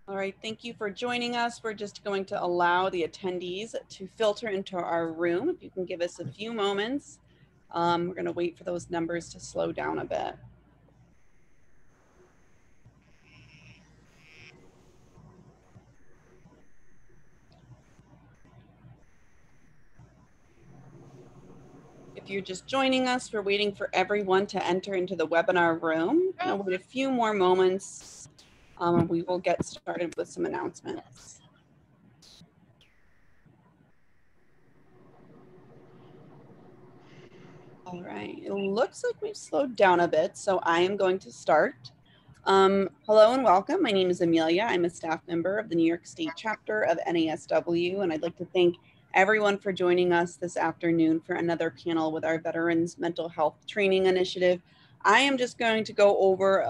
All right, thank you for joining us. We're just going to allow the attendees to filter into our room. If you can give us a few moments, we're going to wait for those numbers to slow down a bit. If you're just joining us, we're waiting for everyone to enter into the webinar room. We're going to wait a few more moments, and we will get started with some announcements. All right, it looks like we've slowed down a bit, so I am going to start. Hello and welcome. My name is Amelia. I'm a staff member of the New York State chapter of NASW, and I'd like to thank everyone for joining us this afternoon for another panel with our Veterans Mental Health Training Initiative. I am just going to go over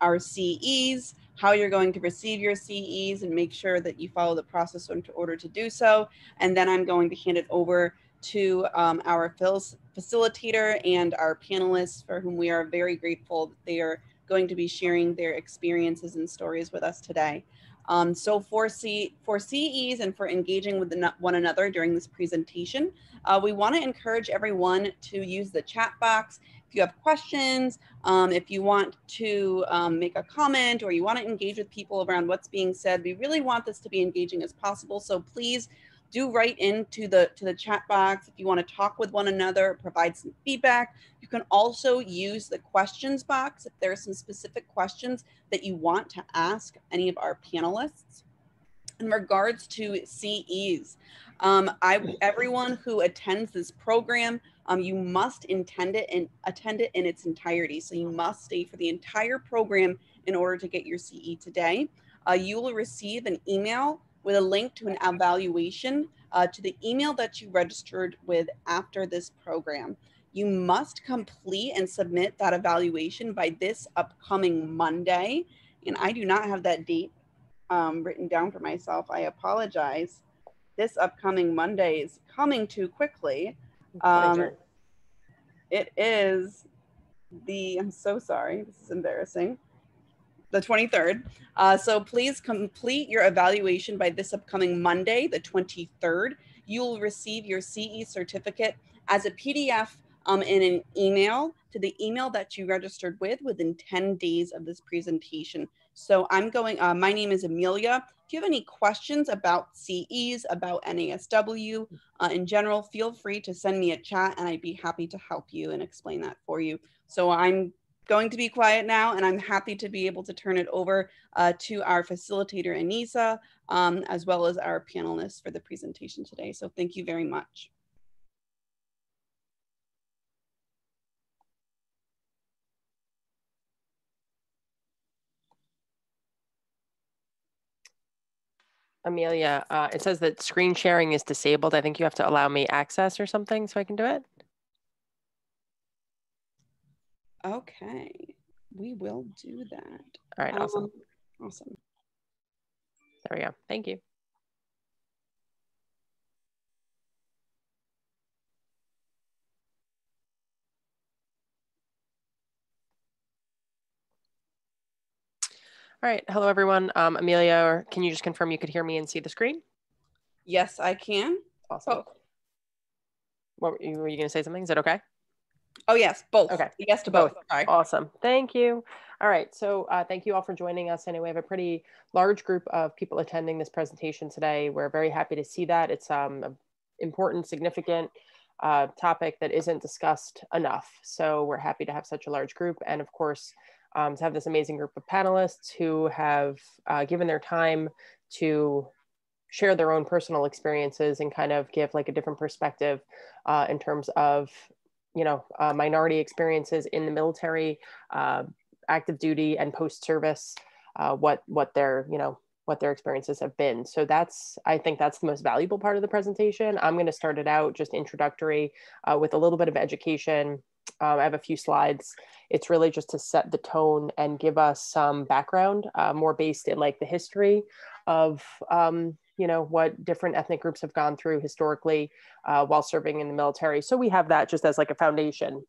our CEs, how you're going to receive your CEs, and make sure that you follow the process in order to do so. And then I'm going to hand it over to our facilitator and our panelists, for whom we are very grateful that they are going to be sharing their experiences and stories with us today. So for CEs and for engaging with one another during this presentation, we want to encourage everyone to use the chat box. If you have questions, if you want to make a comment, or you want to engage with people around what's being said, we really want this to be engaging as possible. So please do write into the chat box if you want to talk with one another, provide some feedback. You can also use the questions box if there are some specific questions that you want to ask any of our panelists. In regards to CEs, everyone who attends this program, you must attend it in its entirety. So you must stay for the entire program in order to get your CE today. You will receive an email with a link to an evaluation to the email that you registered with after this program. You must complete and submit that evaluation by this upcoming Monday. And I do not have that date written down for myself. I apologize. This upcoming Monday is coming too quickly. It is I'm so sorry, this is embarrassing, the 23rd. So please complete your evaluation by this upcoming Monday, the 23rd. You will receive your CE certificate as a PDF in an email to the email that you registered with within 10 days of this presentation. So my name is Amelia. If you have any questions about CEs, about NASW in general, feel free to send me a chat and I'd be happy to help you and explain that for you. So I'm going to be quiet now, and I'm happy to be able to turn it over to our facilitator, Anissa, as well as our panelists for the presentation today. So thank you very much. Amelia, it says that screen sharing is disabled. I think you have to allow me access or something so I can do it. Okay, we will do that. All right, awesome. Awesome. There we go. Thank you. All right, hello everyone. Amelia, can you just confirm you could hear me and see the screen? Yes, I can. Awesome. Were you going to say something? Is that okay? Oh yes, both. Okay. Yes to both. Sorry. Awesome. Thank you. All right. So thank you all for joining us. Anyway, we have a pretty large group of people attending this presentation today. We're very happy to see that. It's an important, significant topic that isn't discussed enough. So we're happy to have such a large group. And of course, to have this amazing group of panelists who have given their time to share their own personal experiences and kind of give like a different perspective in terms of minority experiences in the military, active duty and post-service, what their experiences have been. So I think that's the most valuable part of the presentation. I'm going to start it out just introductory with a little bit of education. I have a few slides. It's really just to set the tone and give us some background, more based in like the history of what different ethnic groups have gone through historically while serving in the military. So we have that just as like a foundation,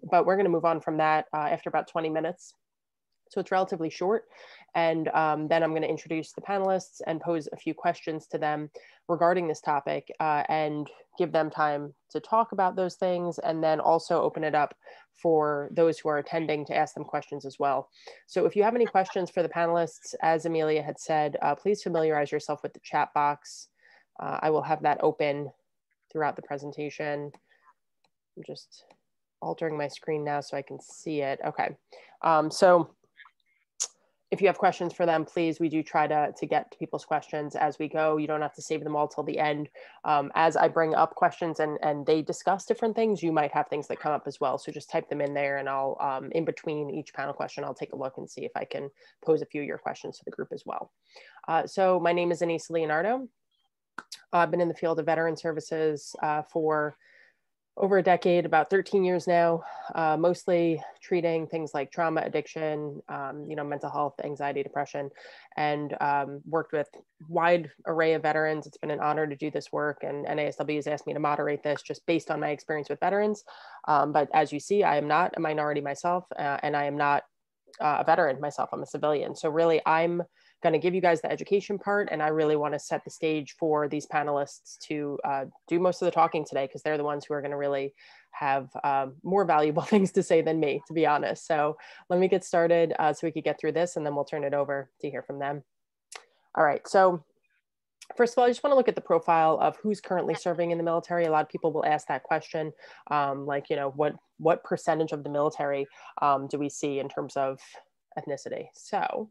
but we're going to move on from that after about 20 minutes So it's relatively short. And then I'm going to introduce the panelists and pose a few questions to them regarding this topic and give them time to talk about those things, and then also open it up for those who are attending to ask them questions as well. So if you have any questions for the panelists, as Amelia had said, please familiarize yourself with the chat box. I will have that open throughout the presentation. I'm just altering my screen now so I can see it. Okay. So if you have questions for them, please, we do try to get to people's questions as we go. You don't have to save them all till the end. As I bring up questions and they discuss different things, you might have things that come up as well. So just type them in there, and I'll, in between each panel question, I'll take a look and see if I can pose a few of your questions to the group as well. So my name is Anise Leonardo. I've been in the field of veteran services for over a decade, about 13 years now, mostly treating things like trauma, addiction, mental health, anxiety, depression, and worked with wide array of veterans. It's been an honor to do this work, and NASW has asked me to moderate this just based on my experience with veterans. But as you see, I am not a minority myself, and I am not a veteran myself. I'm a civilian. So really, I'm going to give you guys the education part, and I really want to set the stage for these panelists to do most of the talking today, because they're the ones who are going to really have more valuable things to say than me, to be honest. So let me get started so we could get through this, and then we'll turn it over to hear from them. All right, so first of all, I just want to look at the profile of who's currently serving in the military. A lot of people will ask that question, like, what percentage of the military do we see in terms of ethnicity? So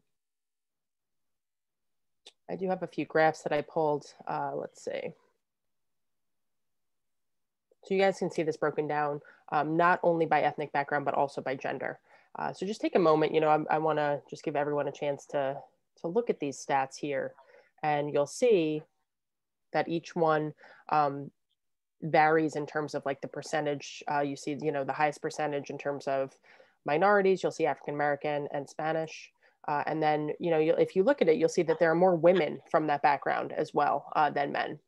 I do have a few graphs that I pulled. Let's see. So you guys can see this broken down, not only by ethnic background, but also by gender. So just take a moment, I want to just give everyone a chance to look at these stats here, and you'll see that each one varies in terms of like the percentage. You see, the highest percentage in terms of minorities, you'll see African-American and Spanish. And then, if you look at it, you'll see that there are more women from that background as well than men.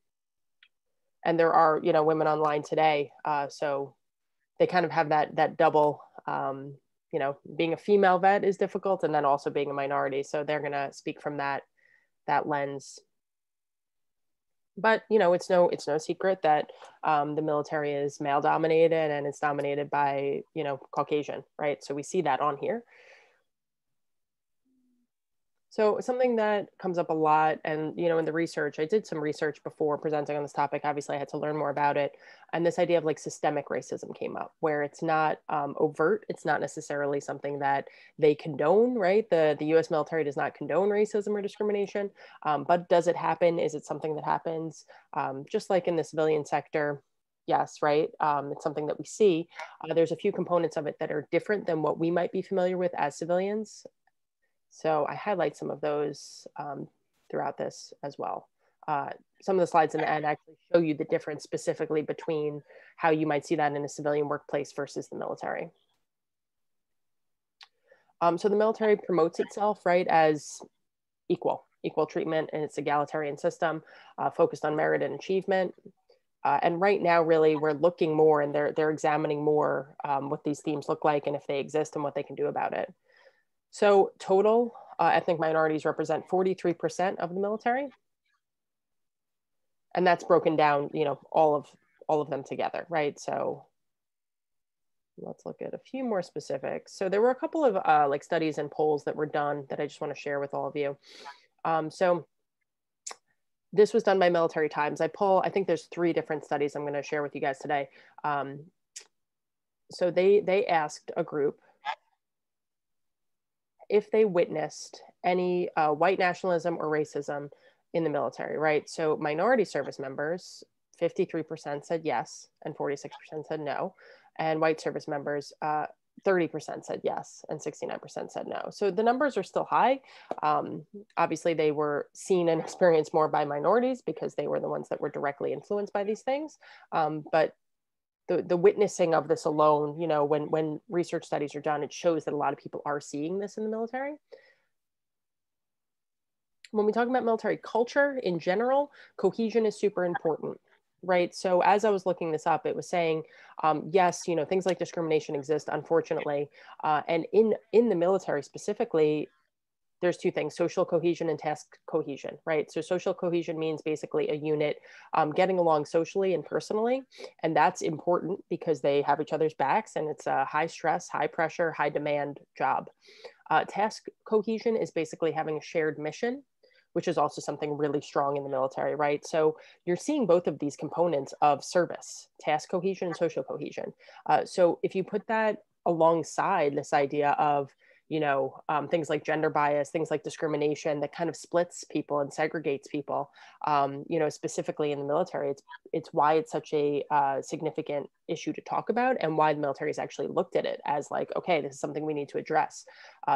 And there are, women online today. So they kind of have that double, being a female vet is difficult, and then also being a minority. So they're going to speak from that lens. But, it's no secret that the military is male dominated, and it's dominated by, Caucasian, right? So we see that on here. So something that comes up a lot, and, in the research, I did some research before presenting on this topic. Obviously, I had to learn more about it. And this idea of like systemic racism came up, where it's not overt. It's not necessarily something that they condone, right? The US military does not condone racism or discrimination, but does it happen? Is it something that happens? Just like in the civilian sector, yes, right? It's something that we see. There's a few components of it that are different than what we might be familiar with as civilians. So I highlight some of those throughout this as well. Some of the slides in the end actually show you the difference specifically between how you might see that in a civilian workplace versus the military. So the military promotes itself, right, as equal treatment, and its egalitarian system focused on merit and achievement. And right now, really, we're looking more, and they're examining more what these themes look like, and if they exist, and what they can do about it. So total ethnic minorities represent 43% of the military. And that's broken down, all of them together, right? So let's look at a few more specifics. So there were a couple of like studies and polls that were done that I just want to share with all of you. So this was done by Military Times. I think there's 3 different studies I'm going to share with you guys today. So they asked a group if they witnessed any white nationalism or racism in the military, right? So minority service members, 53% said yes, and 46% said no. And white service members, 30% said yes, and 69% said no. So the numbers are still high. Obviously, they were seen and experienced more by minorities because they were the ones that were directly influenced by these things. But the witnessing of this alone, when research studies are done, it shows that a lot of people are seeing this in the military. When we talk about military culture in general, cohesion is super important. right? So as I was looking this up, it was saying, yes, you know, things like discrimination exist, unfortunately. And in the military specifically, there's two things: social cohesion and task cohesion, right? So social cohesion means basically a unit getting along socially and personally. And that's important because they have each other's backs, and it's a high stress, high pressure, high demand job. Task cohesion is basically having a shared mission, which is also something really strong in the military, right? So you're seeing both of these components of service: task cohesion and social cohesion. So if you put that alongside this idea of, you know, things like gender bias, things like discrimination that kind of splits people and segregates people, you know, specifically in the military, it's why it's such a significant issue to talk about, and why the military has actually looked at it as like, okay, this is something we need to address,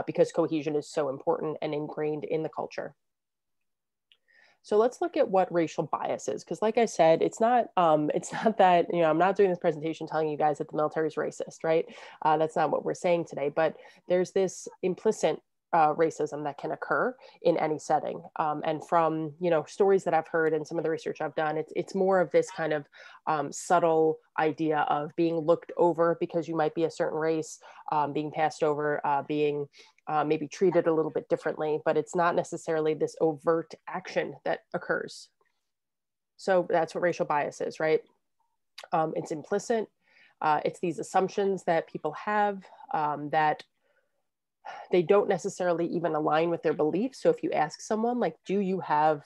because cohesion is so important and ingrained in the culture. So let's look at what racial bias is, because like I said, it's not that, you know, I'm not doing this presentation telling you guys that the military is racist, right? That's not what we're saying today, but there's this implicit racism that can occur in any setting. And from, you know, stories that I've heard and some of the research I've done, it's more of this kind of subtle idea of being looked over because you might be a certain race, being passed over, being maybe treated a little bit differently, but it's not necessarily this overt action that occurs. So that's what racial bias is, right? It's implicit. It's these assumptions that people have that they don't necessarily even align with their beliefs. So if you ask someone, like, do you have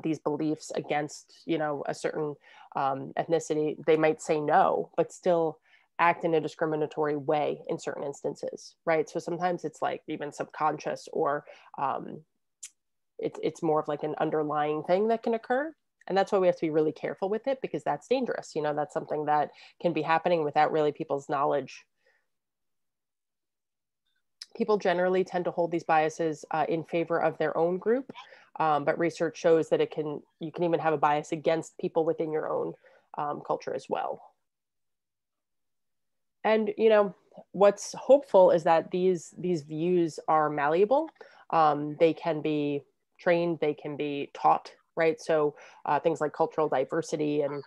these beliefs against, you know, a certain ethnicity, they might say no, but still act in a discriminatory way in certain instances, right? So sometimes it's like even subconscious, or it's more of like an underlying thing that can occur. And that's why we have to be really careful with it, because that's dangerous. You know, that's something that can be happening without really people's knowledge. People generally tend to hold these biases in favor of their own group, but research shows that you can even have a bias against people within your own culture as well. And, you know, what's hopeful is that these views are malleable. They can be trained, they can be taught, right? So things like cultural diversity and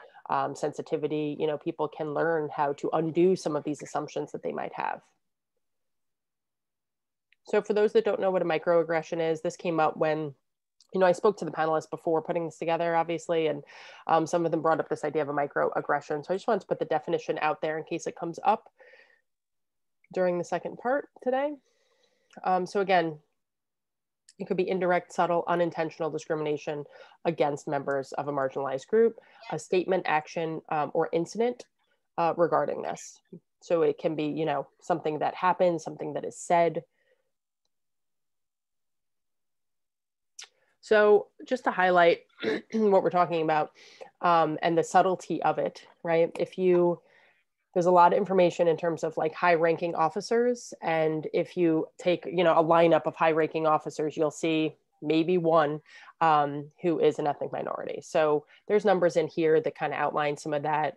sensitivity, you know, people can learn how to undo some of these assumptions that they might have. So for those that don't know what a microaggression is, this came up when, you know, I spoke to the panelists before putting this together, obviously, and some of them brought up this idea of a microaggression. So I just wanted to put the definition out there in case it comes up during the second part today. So again, it could be indirect, subtle, unintentional discrimination against members of a marginalized group, a statement, action, or incident regarding this. So it can be, you know, something that happens, something that is said. So just to highlight what we're talking about and the subtlety of it, right? There's a lot of information in terms of like high ranking officers. And if you take, you know, a lineup of high ranking officers, you'll see maybe one who is an ethnic minority. So there's numbers in here that kind of outline some of that.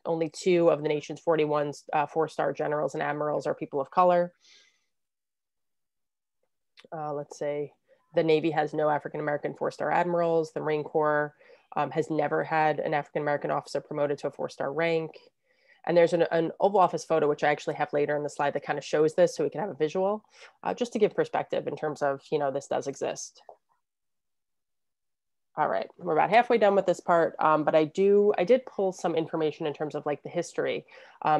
Only 2 of the nation's 41 4-star generals and admirals are people of color. Let's say the Navy has no African-American 4-star admirals. The Marine Corps has never had an African-American officer promoted to a 4-star rank. And there's an Oval Office photo, which I actually have later in the slide, that kind of shows this so we can have a visual, just to give perspective in terms of, you know, this does exist. All right, we're about halfway done with this part, but I did pull some information in terms of like the history,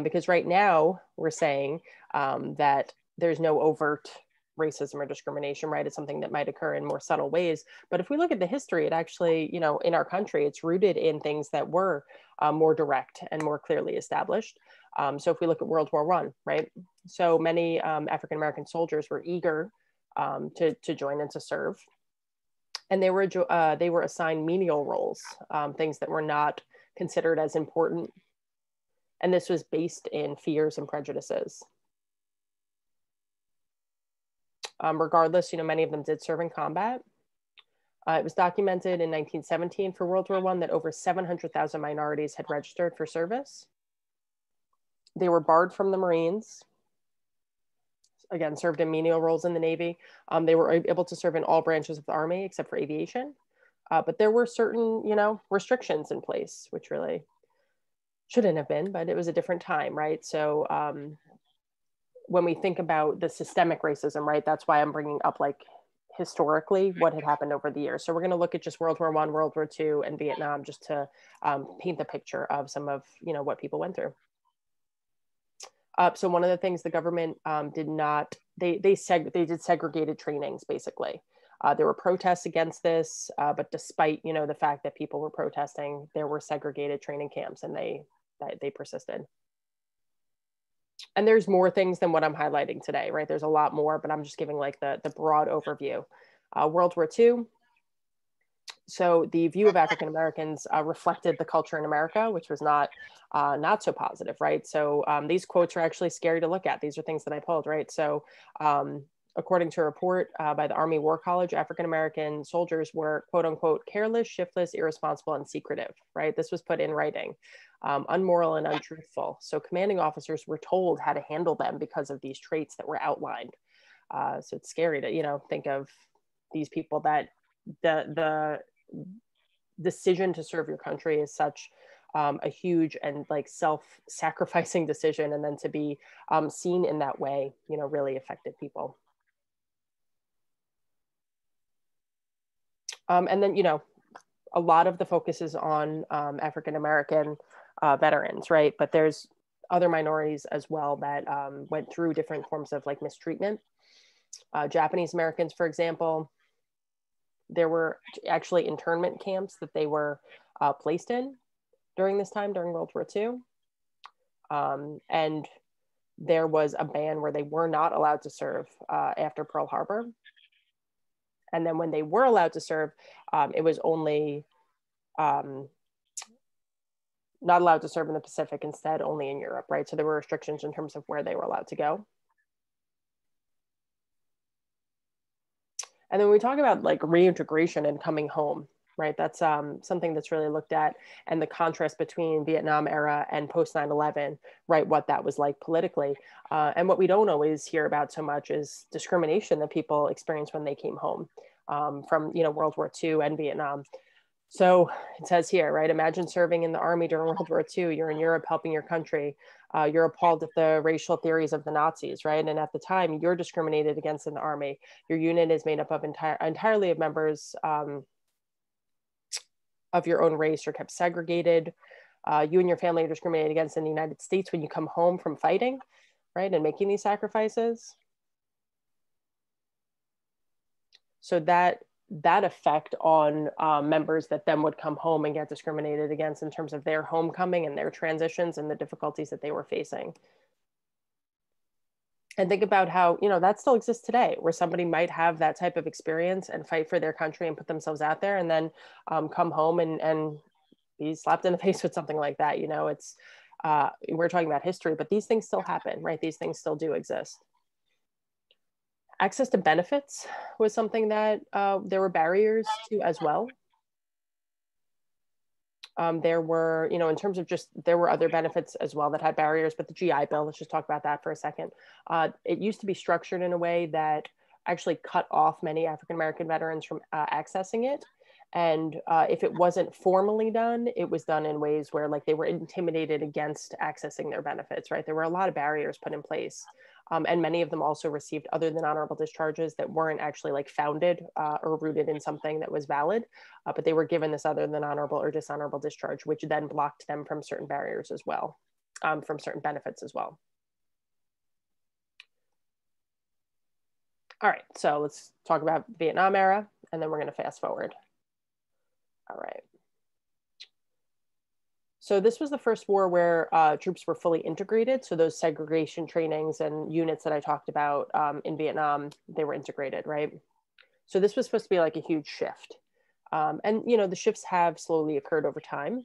because right now we're saying that there's no overt racism or discrimination, right? It's something that might occur in more subtle ways. But if we look at the history, it actually, you know, in our country, it's rooted in things that were more direct and more clearly established. So if we look at World War I, right? So many African-American soldiers were eager to join and to serve. And they were assigned menial roles, things that were not considered as important. And this was based in fears and prejudices. Regardless, you know, many of them did serve in combat. It was documented in 1917 for World War I that over 700,000 minorities had registered for service. They were barred from the Marines. Again, served in menial roles in the Navy. They were able to serve in all branches of the Army except for aviation. But there were certain, restrictions in place, which really shouldn't have been, but it was a different time, right? So when we think about the systemic racism, right, that's why I'm bringing up like historically what had happened over the years. So we're going to look at just World War I, World War II, and Vietnam, just to paint the picture of some of what people went through. So one of the things the government did not, they did segregated trainings basically. There were protests against this, but despite the fact that people were protesting, there were segregated training camps, and they persisted. And there's more things than what I'm highlighting today, right? There's a lot more, but I'm just giving like the broad overview. World War II. So the view of African Americans reflected the culture in America, which was not so positive, right? So these quotes are actually scary to look at. These are things that I pulled, right? So according to a report by the Army War College, African American soldiers were quote unquote careless, shiftless, irresponsible, and secretive, right? This was put in writing. Unmoral and untruthful. So commanding officers were told how to handle them because of these traits that were outlined. So it's scary to think of these people that the decision to serve your country is such a huge and like self-sacrificing decision, and then to be seen in that way, really affected people. And then a lot of the focus is on African American veterans, right? But there's other minorities as well that went through different forms of like mistreatment. Japanese Americans, for example, there were actually internment camps that they were placed in during this time, during World War II. And there was a ban where they were not allowed to serve after Pearl Harbor. And then when they were allowed to serve, it was only not allowed to serve in the Pacific, instead only in Europe, right? So there were restrictions in terms of where they were allowed to go. And then when we talk about like reintegration and coming home, right? That's something that's really looked at, and the contrast between Vietnam era and post 9/11, right? What that was like politically. And what we don't always hear about so much is discrimination that people experienced when they came home from, World War II and Vietnam. So it says here, right? Imagine serving in the army during World War II. You're in Europe helping your country. You're appalled at the racial theories of the Nazis, right? And at the time, you're discriminated against in the army. Your unit is made up of entirely of members of your own race. You're kept segregated. You and your family are discriminated against in the United States when you come home from fighting, right? And making these sacrifices. So that effect on members that then would come home and get discriminated against in terms of their homecoming and their transitions and the difficulties that they were facing. And think about how, that still exists today, where somebody might have that type of experience and fight for their country and put themselves out there, and then come home and be slapped in the face with something like that. It's, we're talking about history, but these things still happen, right? These things still do exist. Access to benefits was something that there were barriers to as well. There were, in terms of there were other benefits as well that had barriers, but the GI Bill, let's just talk about that for a second. It used to be structured in a way that actually cut off many African-American veterans from accessing it. And if it wasn't formally done, it was done in ways where like they were intimidated against accessing their benefits, right? There were a lot of barriers put in place. And many of them also received other than honorable discharges that weren't actually like founded or rooted in something that was valid, but they were given this other than honorable or dishonorable discharge, which then blocked them from certain barriers as well, from certain benefits as well. All right, so let's talk about Vietnam era, and then we're going to fast forward. All right. So this was the first war where troops were fully integrated. So those segregation trainings and units that I talked about in Vietnam, they were integrated, right? So this was supposed to be like a huge shift. And, the shifts have slowly occurred over time.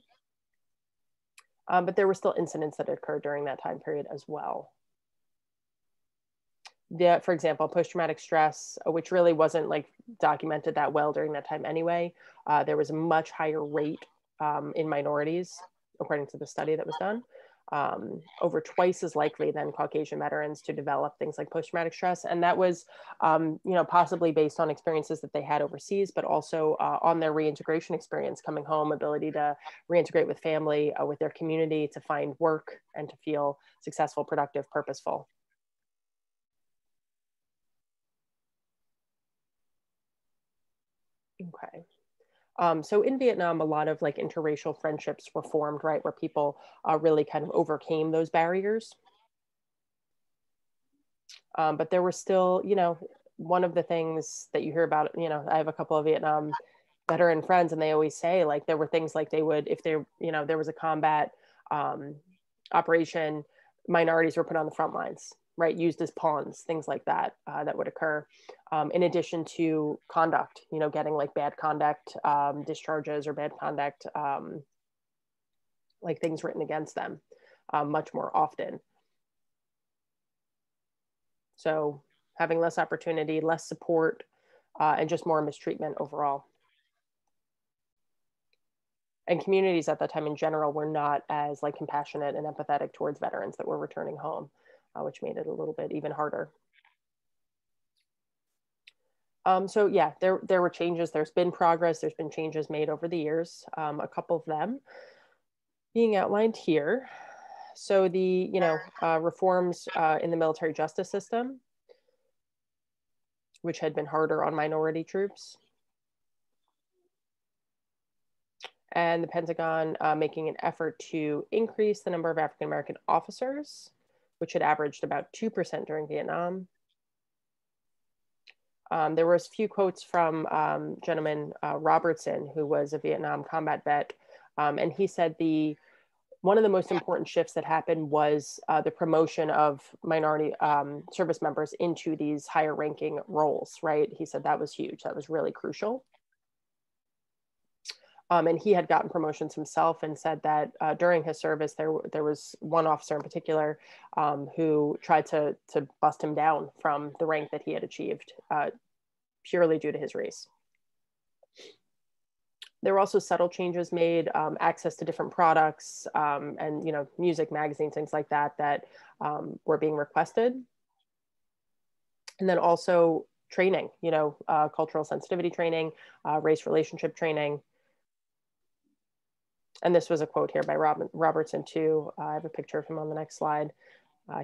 But there were still incidents that occurred during that time period as well. For example, post-traumatic stress, which really wasn't like documented that well during that time anyway. There was a much higher rate in minorities, according to the study that was done. over twice as likely than Caucasian veterans to develop things like post-traumatic stress. And that was, possibly based on experiences that they had overseas, but also on their reintegration experience coming home, ability to reintegrate with family, with their community, to find work and to feel successful, productive, purposeful. Okay. So in Vietnam, a lot of like interracial friendships were formed, right, where people really kind of overcame those barriers. But there were still, one of the things that you hear about, I have a couple of Vietnam veteran friends, and they always say like there were things like they would, if there, there was a combat operation, minorities were put on the front lines, right, used as pawns, things like that, that would occur. In addition to conduct, getting like bad conduct discharges or bad conduct, like things written against them much more often. So having less opportunity, less support, and just more mistreatment overall. And communities at that time in general were not as like compassionate and empathetic towards veterans that were returning home, which made it a little bit even harder. So yeah, there were changes. There's been progress. There's been changes made over the years. A couple of them being outlined here. So the reforms in the military justice system, which had been harder on minority troops, and the Pentagon making an effort to increase the number of African American officers, which had averaged about 2% during Vietnam. There was a few quotes from gentleman Robertson, who was a Vietnam combat vet, and he said one of the most important shifts that happened was the promotion of minority service members into these higher ranking roles, right? He said that was huge. That was really crucial. And he had gotten promotions himself and said that during his service, there was one officer in particular who tried to bust him down from the rank that he had achieved purely due to his race. There were also subtle changes made, access to different products and music, magazines, things like that were being requested. And then also training, cultural sensitivity training, race relationship training. And this was a quote here by Robertson too. I have a picture of him on the next slide.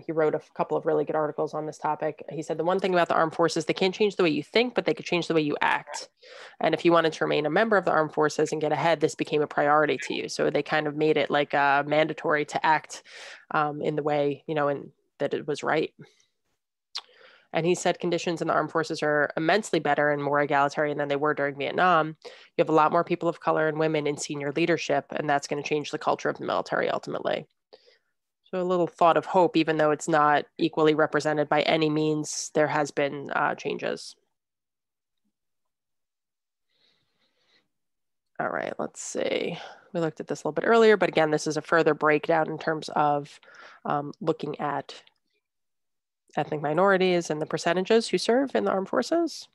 He wrote a couple of really good articles on this topic. He said, the one thing about the armed forces, they can't change the way you think, but they could change the way you act. And if you wanted to remain a member of the armed forces and get ahead, this became a priority to you. So they kind of made it like mandatory to act in the way, and that it was right. And he said conditions in the armed forces are immensely better and more egalitarian than they were during Vietnam. You have a lot more people of color and women in senior leadership, and that's going to change the culture of the military ultimately. So a little thought of hope, even though it's not equally represented by any means, there has been changes. All right, let's see. We looked at this a little bit earlier, but again, this is a further breakdown in terms of looking at ethnic minorities and the percentages who serve in the armed forces.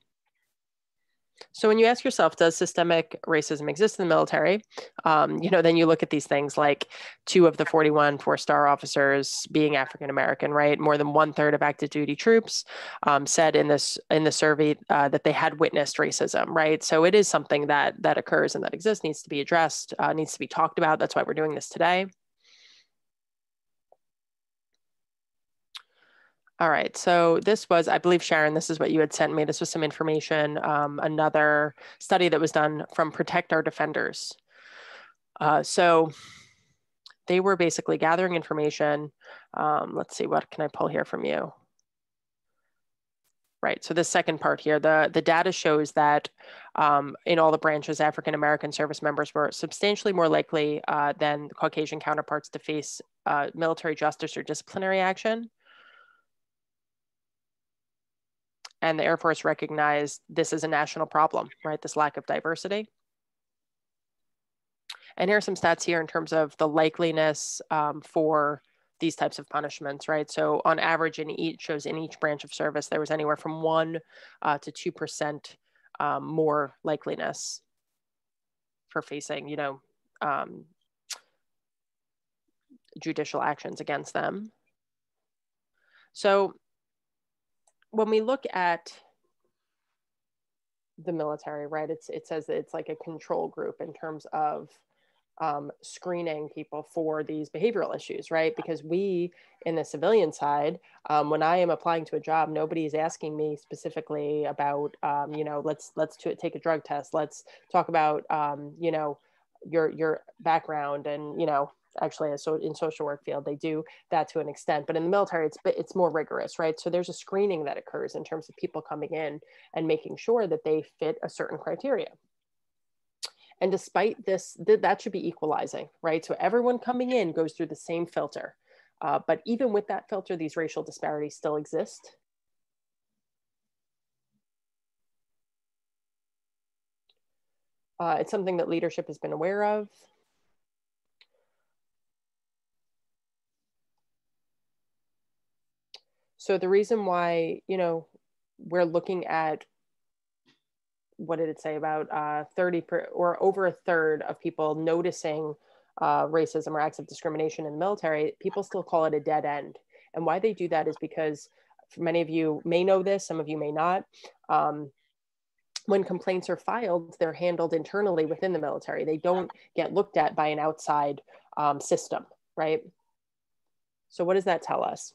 So when you ask yourself, does systemic racism exist in the military? Then you look at these things like 2 of the 41 4-star officers being African-American, right? More than 1/3 of active duty troops said in the survey that they had witnessed racism, right? So it is something that occurs and that exists, needs to be addressed, needs to be talked about. That's why we're doing this today. All right, so this was, I believe, Sharon, this is what you had sent me. This was some information, another study that was done from Protect Our Defenders. So they were basically gathering information. Let's see, what can I pull here from you? Right, so this second part here, the data shows that in all the branches, African-American service members were substantially more likely than Caucasian counterparts to face military justice or disciplinary action. And the Air Force recognized this as a national problem, right? This lack of diversity. And here are some stats here in terms of the likeliness for these types of punishments, right? So on average, in each branch of service, there was anywhere from 1 to 2% more likeliness for facing, judicial actions against them. So when we look at the military, right, it says that it's like a control group in terms of screening people for these behavioral issues, right? Because we, in the civilian side, when I am applying to a job, nobody is asking me specifically about, you know, let's take a drug test. Let's talk about, you know, your background, and, you know, actually in social work field, they do that to an extent, but in the military, it's more rigorous, right? So there's a screening that occurs in terms of people coming in and making sure that they fit a certain criteria. And despite this, that should be equalizing, right? So everyone coming in goes through the same filter. But even with that filter, these racial disparities still exist. It's something that leadership has been aware of. So the reason why, you know, we're looking at, what did it say, about 30% or over a third of people noticing racism or acts of discrimination in the military, people still call it a dead end. And why they do that is because, many of you may know this, some of you may not. When complaints are filed, they're handled internally within the military. They don't get looked at by an outside system, right? So what does that tell us?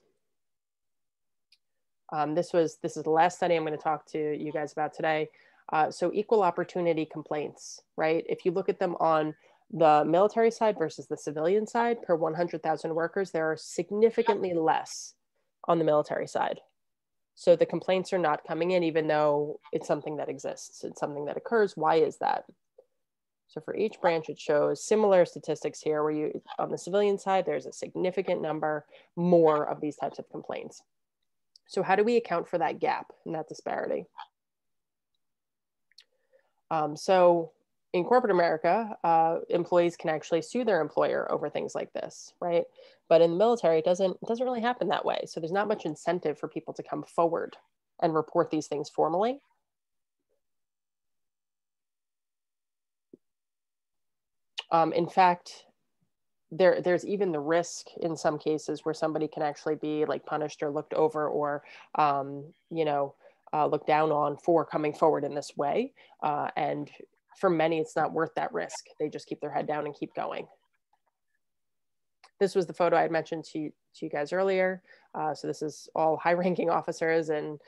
This is the last study I'm going to talk to you guys about today. So equal opportunity complaints, right? If you look at them on the military side versus the civilian side, per 100,000 workers, there are significantly less on the military side. So the complaints are not coming in, even though it's something that exists. It's something that occurs. Why is that? So for each branch, it shows similar statistics here, where on the civilian side, there's a significant number more of these types of complaints. So how do we account for that gap and that disparity? So in corporate America, employees can actually sue their employer over things like this, right? But in the military, it doesn't really happen that way. So there's not much incentive for people to come forward and report these things formally. In fact, there's even the risk in some cases where somebody can actually be like punished or looked over, or you know, looked down on for coming forward in this way. And for many, it's not worth that risk. They just keep their head down and keep going. This was the photo I had mentioned to you guys earlier. So this is all high-ranking officers, and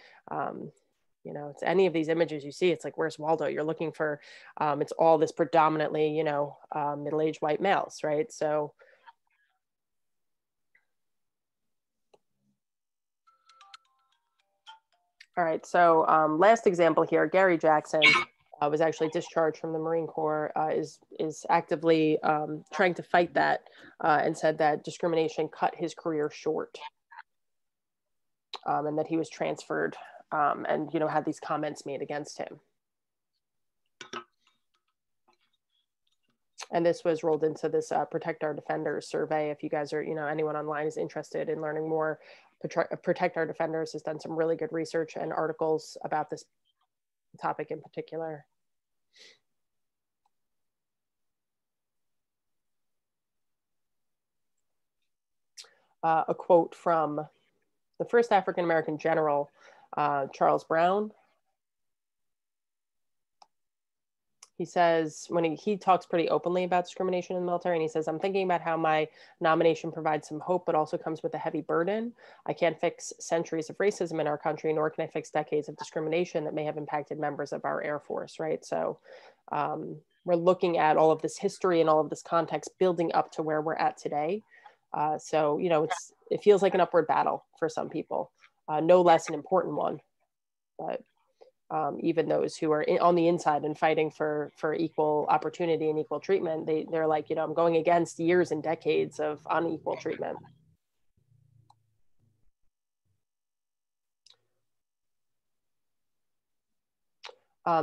you know, it's any of these images you see, it's like, where's Waldo? You're looking for, it's all this predominantly, you know, middle-aged white males, right? So all right, so last example here, Gary Jackson was actually discharged from the Marine Corps, is actively trying to fight that, and said that discrimination cut his career short, and that he was transferred, and, you know, had these comments made against him. And this was rolled into this Protect Our Defenders survey. If you guys are, you know, anyone online is interested in learning more, Protect Our Defenders has done some really good research and articles about this topic in particular. A quote from the first African-American general, Charles Brown. He says, when he talks pretty openly about discrimination in the military, and he says, I'm thinking about how my nomination provides some hope, but also comes with a heavy burden. I can't fix centuries of racism in our country, nor can I fix decades of discrimination that may have impacted members of our Air Force, right? So we're looking at all of this history and all of this context building up to where we're at today. So, you know, it feels like an upward battle for some people, no less an important one, but even those who are on the inside and fighting for equal opportunity and equal treatment, they're like, you know, I'm going against years and decades of unequal treatment.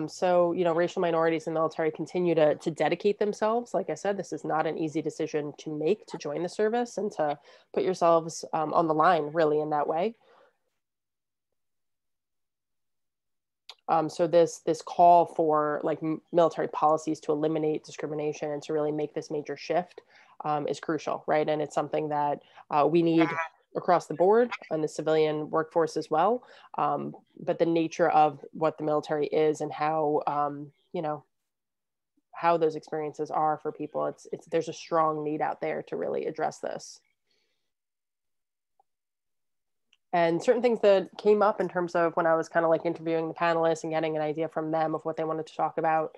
So, you know, racial minorities in the military continue to dedicate themselves. Like I said, this is not an easy decision to make, to join the service and to put yourselves on the line, really, in that way. So this call for like military policies to eliminate discrimination and to really make this major shift is crucial, right? And it's something that we need across the board on the civilian workforce as well. But the nature of what the military is and how, you know, how those experiences are for people, there's a strong need out there to really address this. And certain things that came up in terms of when I was kind of like interviewing the panelists and getting an idea from them of what they wanted to talk about,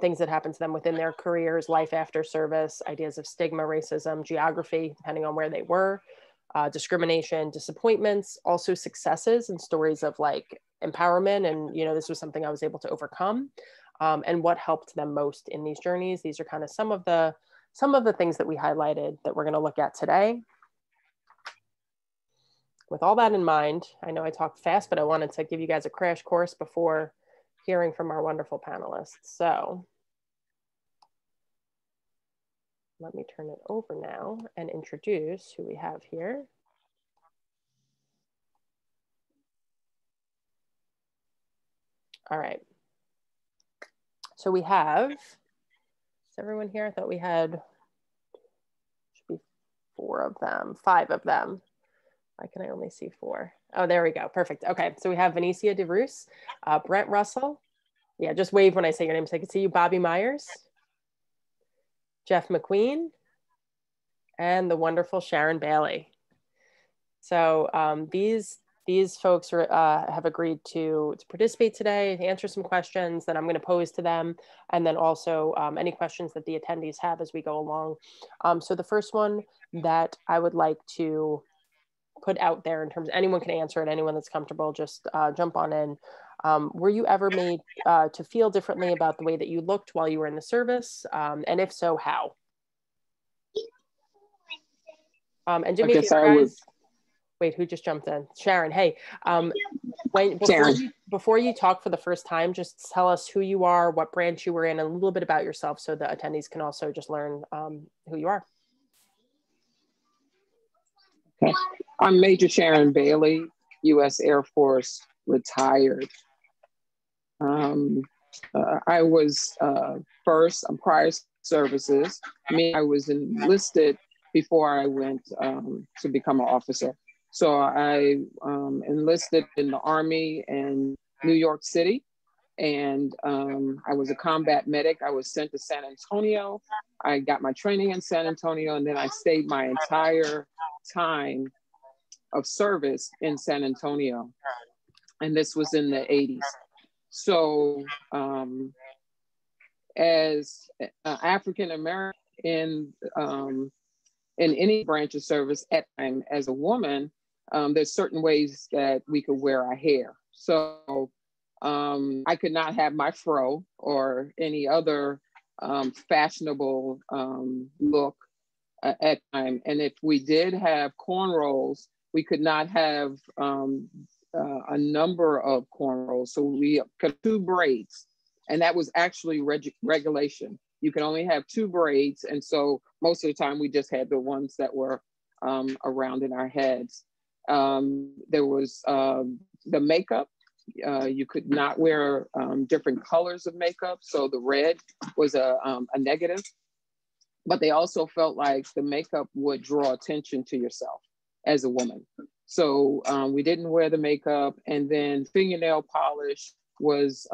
things that happened to them within their careers, life after service, ideas of stigma, racism, geography, depending on where they were, discrimination, disappointments, also successes and stories of like empowerment. And, you know, this was something I was able to overcome, and what helped them most in these journeys. These are kind of some of the things that we highlighted that we're going to look at today. With all that in mind, I know I talked fast, but I wanted to give you guys a crash course before hearing from our wonderful panelists. So let me turn it over now and introduce who we have here. All right. So we have, is everyone here? I thought we had, should be 5 of them. Why can I only see 4? Oh, there we go. Perfect. Okay. So we have Vinicia DeRusse, Brent Russell. Yeah, just wave when I say your name so I can see you. Bobby Myers, Jeff Mcqueen, and the wonderful Sharon Bailey. So these folks have agreed to participate today, to answer some questions that I'm going to pose to them, and then also any questions that the attendees have as we go along. So the first one that I would like to put out there in terms of anyone can answer it, anyone that's comfortable, just jump on in. Were you ever made to feel differently about the way that you looked while you were in the service? And if so, how? And Jimmy, if you guys, wait, who just jumped in? Sharon, hey, before you talk for the first time, just tell us who you are, what branch you were in, and a little bit about yourself so the attendees can also just learn who you are. Okay. I'm Major Sharon Bailey, U.S. Air Force, retired. I was first on prior services. I was enlisted before I went to become an officer. So I enlisted in the Army in New York City, and I was a combat medic. I was sent to San Antonio. I got my training in San Antonio, and then I stayed my entire time of service in San Antonio. And this was in the 80s. So as African American in any branch of service at time as a woman, there's certain ways that we could wear our hair. So I could not have my fro or any other fashionable look at time. And if we did have cornrows, we could not have a number of cornrows. So we could have 2 braids, and that was actually regulation. You can only have 2 braids. And so most of the time we just had the ones that were around in our heads. There was the makeup. You could not wear different colors of makeup. So the red was a negative, but they also felt like the makeup would draw attention to yourself as a woman. So we didn't wear the makeup. And then fingernail polish was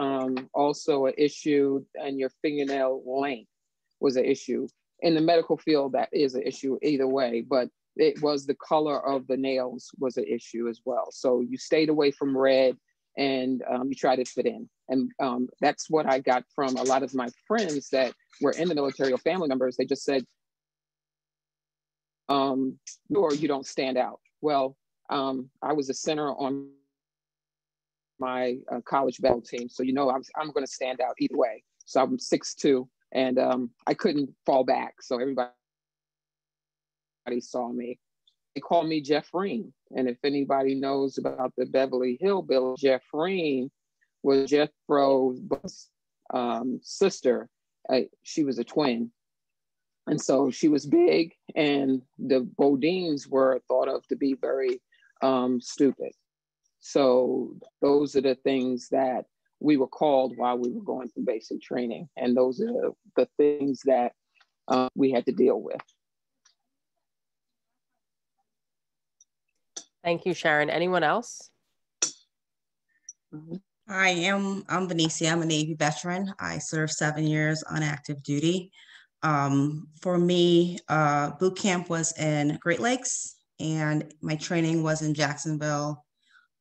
also an issue, and your fingernail length was an issue. In the medical field, that is an issue either way, but it was the color of the nails was an issue as well. So you stayed away from red, and you try to fit in. And that's what I got from a lot of my friends that were in the military or family members. They just said, or you don't stand out. Well, I was a center on my college battle team. So, you know, I'm going to stand out either way. So I'm 6'2", and I couldn't fall back. So everybody saw me. They called me Jeffreen. And if anybody knows about the Beverly Hillbillies, Jeffreen was Jethro's sister. She was a twin. And so she was big, and the Bodines were thought of to be very stupid. So those are the things that we were called while we were going through basic training. And those are the things that we had to deal with. Thank you, Sharon. Anyone else? Hi, I'm Benicia. I'm a Navy veteran. I served 7 years on active duty. For me, boot camp was in Great Lakes, and my training was in Jacksonville.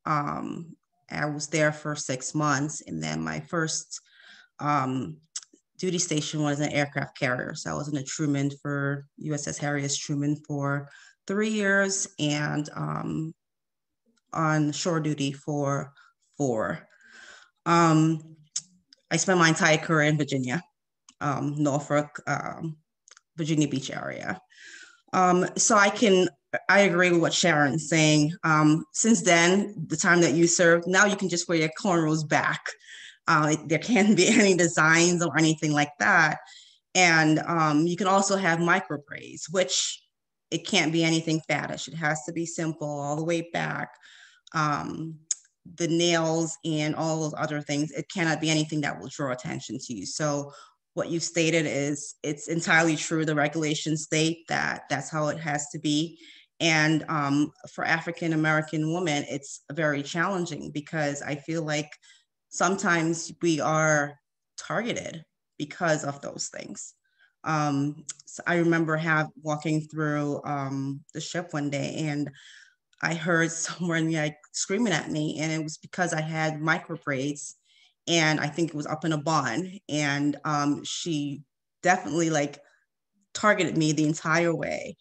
I was there for 6 months, and then my first duty station was an aircraft carrier. So I was in a Truman for USS Harriet Truman for 3 years, and on shore duty for 4. I spent my entire career in Virginia, Norfolk, Virginia Beach area. So I agree with what Sharon's saying. Since then, the time that you served, now you can just wear your cornrows back. There can't be any designs or anything like that. And you can also have micro braids, which it can't be anything faddish. It has to be simple all the way back. The nails and all those other things, it cannot be anything that will draw attention to you. So what you stated is, it's entirely true. The regulations state that that's how it has to be. And for African-American women, it's very challenging because I feel like sometimes we are targeted because of those things. So I remember walking through the ship one day, and I heard someone like screaming at me, and it was because I had micro braids, and I think it was up in a bun, and she definitely like targeted me the entire way.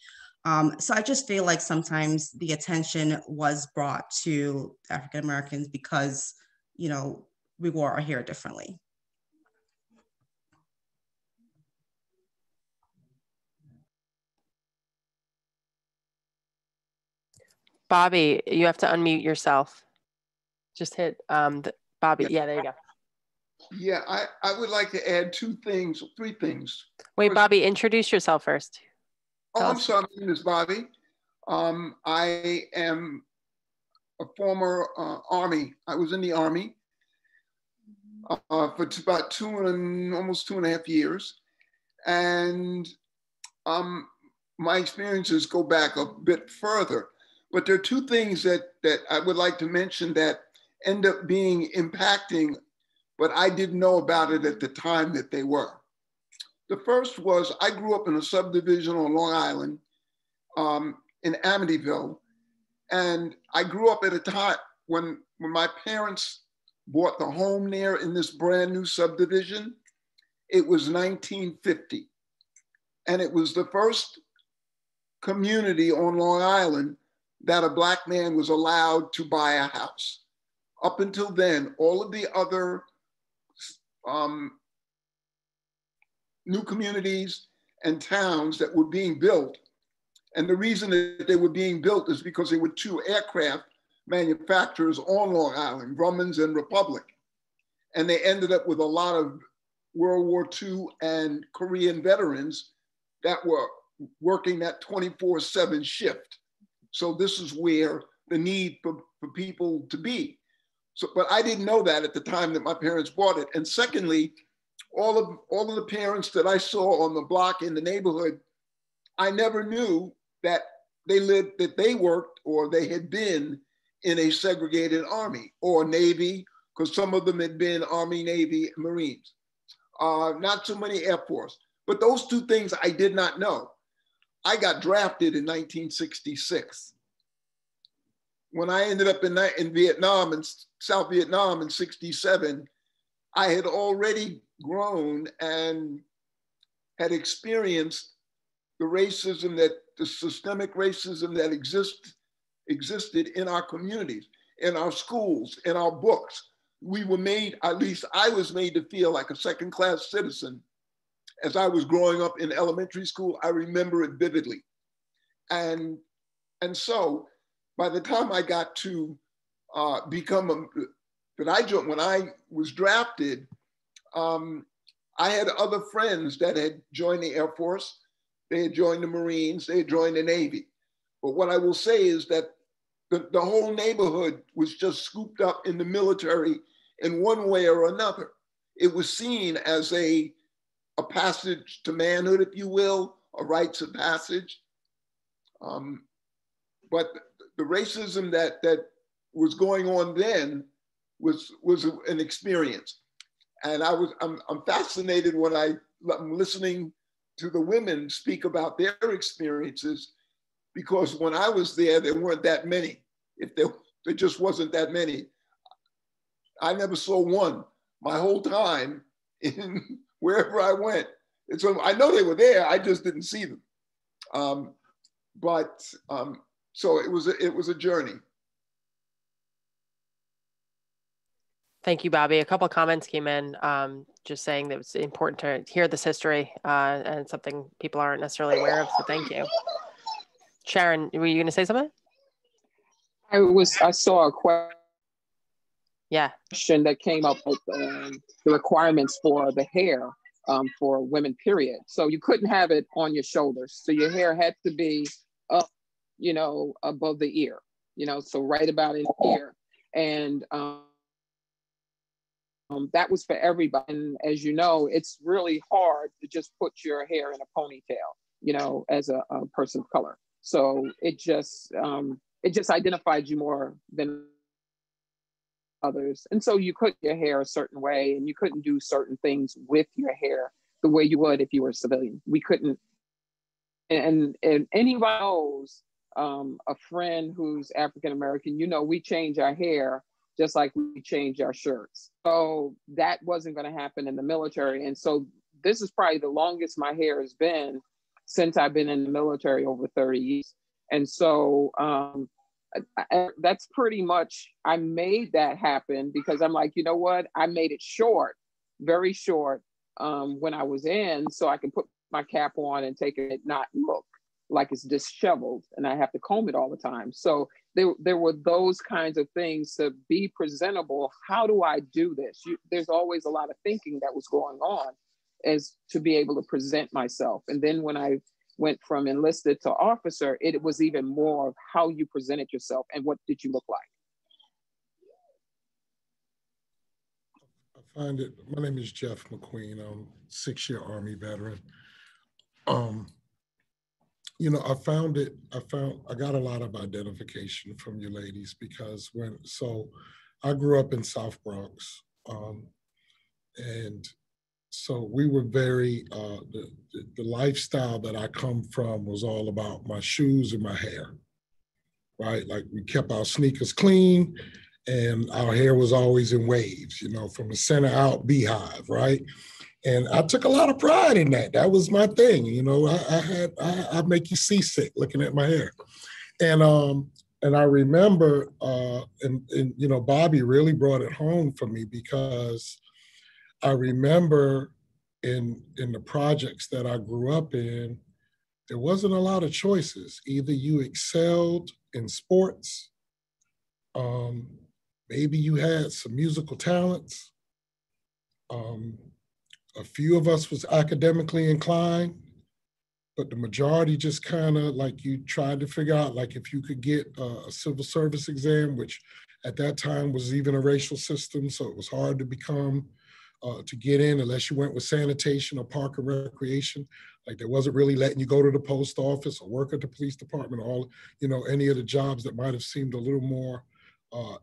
So I just feel like sometimes the attention was brought to African Americans because, you know, we wore our hair differently. Bobby, you have to unmute yourself. Just hit Bobby. Yeah, there you go. Yeah, I would like to add three things. Wait, First, Bobby, introduce yourself first. I'm sorry, my name is Bobby. I am a former Army. I was in the Army for about almost 2.5 years. And my experiences go back a bit further. But there are two things that I would like to mention that end up being impacting, but I didn't know about it at the time that they were. The first was, I grew up in a subdivision on Long Island in Amityville. And I grew up at a time when my parents bought the home there in this brand new subdivision. It was 1950. And it was the first community on Long Island that a Black man was allowed to buy a house. Up until then, all of the other new communities and towns that were being built, and the reason that they were being built is because there were 2 aircraft manufacturers on Long Island, Grumman's and Republic. And they ended up with a lot of World War II and Korean veterans that were working that 24/7 shift. So this is where the need for people to be. So, but I didn't know that at the time that my parents bought it. And secondly, all of the parents that I saw on the block in the neighborhood, I never knew that they worked or they had been in a segregated Army or Navy, because some of them had been Army, Navy, Marines. Not so many Air Force. But those two things I did not know. I got drafted in 1966. When I ended up in Vietnam, in South Vietnam in 67, I had already grown and had experienced the systemic racism that existed in our communities, in our schools, in our books. We were made, at least I was made to feel like a second-class citizen. As I was growing up in elementary school, I remember it vividly. And so by the time I got to when I was drafted, I had other friends that had joined the Air Force, they had joined the Marines, they had joined the Navy. But what I will say is that the whole neighborhood was just scooped up in the military in one way or another. It was seen as a passage to manhood, if you will, a rites of passage. But the racism that was going on then was an experience. And I'm fascinated when I'm listening to the women speak about their experiences, because when I was there weren't that many. If there just wasn't that many. I never saw one my whole time in wherever I went. And so I know they were there, I just didn't see them. So it was a journey. Thank you, Bobby. A couple of comments came in just saying that it's important to hear this history and something people aren't necessarily aware of. So thank you. Sharon, were you going to say something? I saw a question. Yeah. That came up with the requirements for the hair for women, period. So you couldn't have it on your shoulders. So your hair had to be up, above the ear, so right about in here. And that was for everybody. And as you know, it's really hard to just put your hair in a ponytail, as a person of color. So it just identified you more than others. And so you cut your hair a certain way, and you couldn't do certain things with your hair the way you would if you were a civilian. We couldn't. And anybody knows a friend who's African-American, we change our hair just like we change our shirts. So that wasn't going to happen in the military. And so this is probably the longest my hair has been since I've been in the military, over 30 years. And so that's pretty much, I made that happen because I'm like, you know what? I made it short, very short when I was in, so I can put my cap on and take it, not look like it's disheveled and I have to comb it all the time. So there were those kinds of things to be presentable. How do I do this? There's always a lot of thinking that was going on as to be able to present myself. And then when I went from enlisted to officer, it was even more of how you presented yourself and what did you look like. I find it, my name is Jeff Mcqueen. I'm a 6-year Army veteran. I got a lot of identification from you ladies because I grew up in South Bronx. And so we were very, the lifestyle that I come from was all about my shoes and my hair, right? Like we kept our sneakers clean and our hair was always in waves, from the center out beehive, right? And I took a lot of pride in that. That was my thing, I'd make you seasick looking at my hair. And I remember, Bobby really brought it home for me because I remember in the projects that I grew up in, there wasn't a lot of choices. Either you excelled in sports, maybe you had some musical talents. A few of us was academically inclined, but the majority just kind of like you tried to figure out like if you could get a civil service exam, which at that time was even a racial system. So it was hard to become, to get in unless you went with sanitation or park and recreation. Like there wasn't really letting you go to the post office or work at the police department, any of the jobs that might have seemed a little more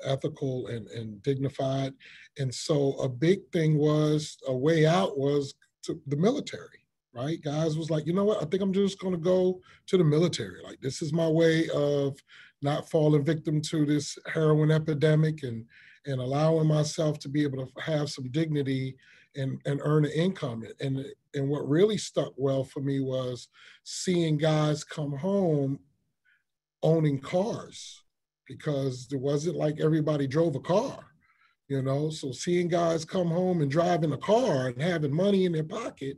ethical and dignified. And so a big thing was, a way out was to the military, right? Guys was like, you know what, I think I'm just gonna go to the military. Like this is my way of not falling victim to this heroin epidemic and allowing myself to be able to have some dignity and earn an income. And what really stuck well for me was seeing guys come home owning cars, because there wasn't like everybody drove a car, So seeing guys come home and driving a car and having money in their pocket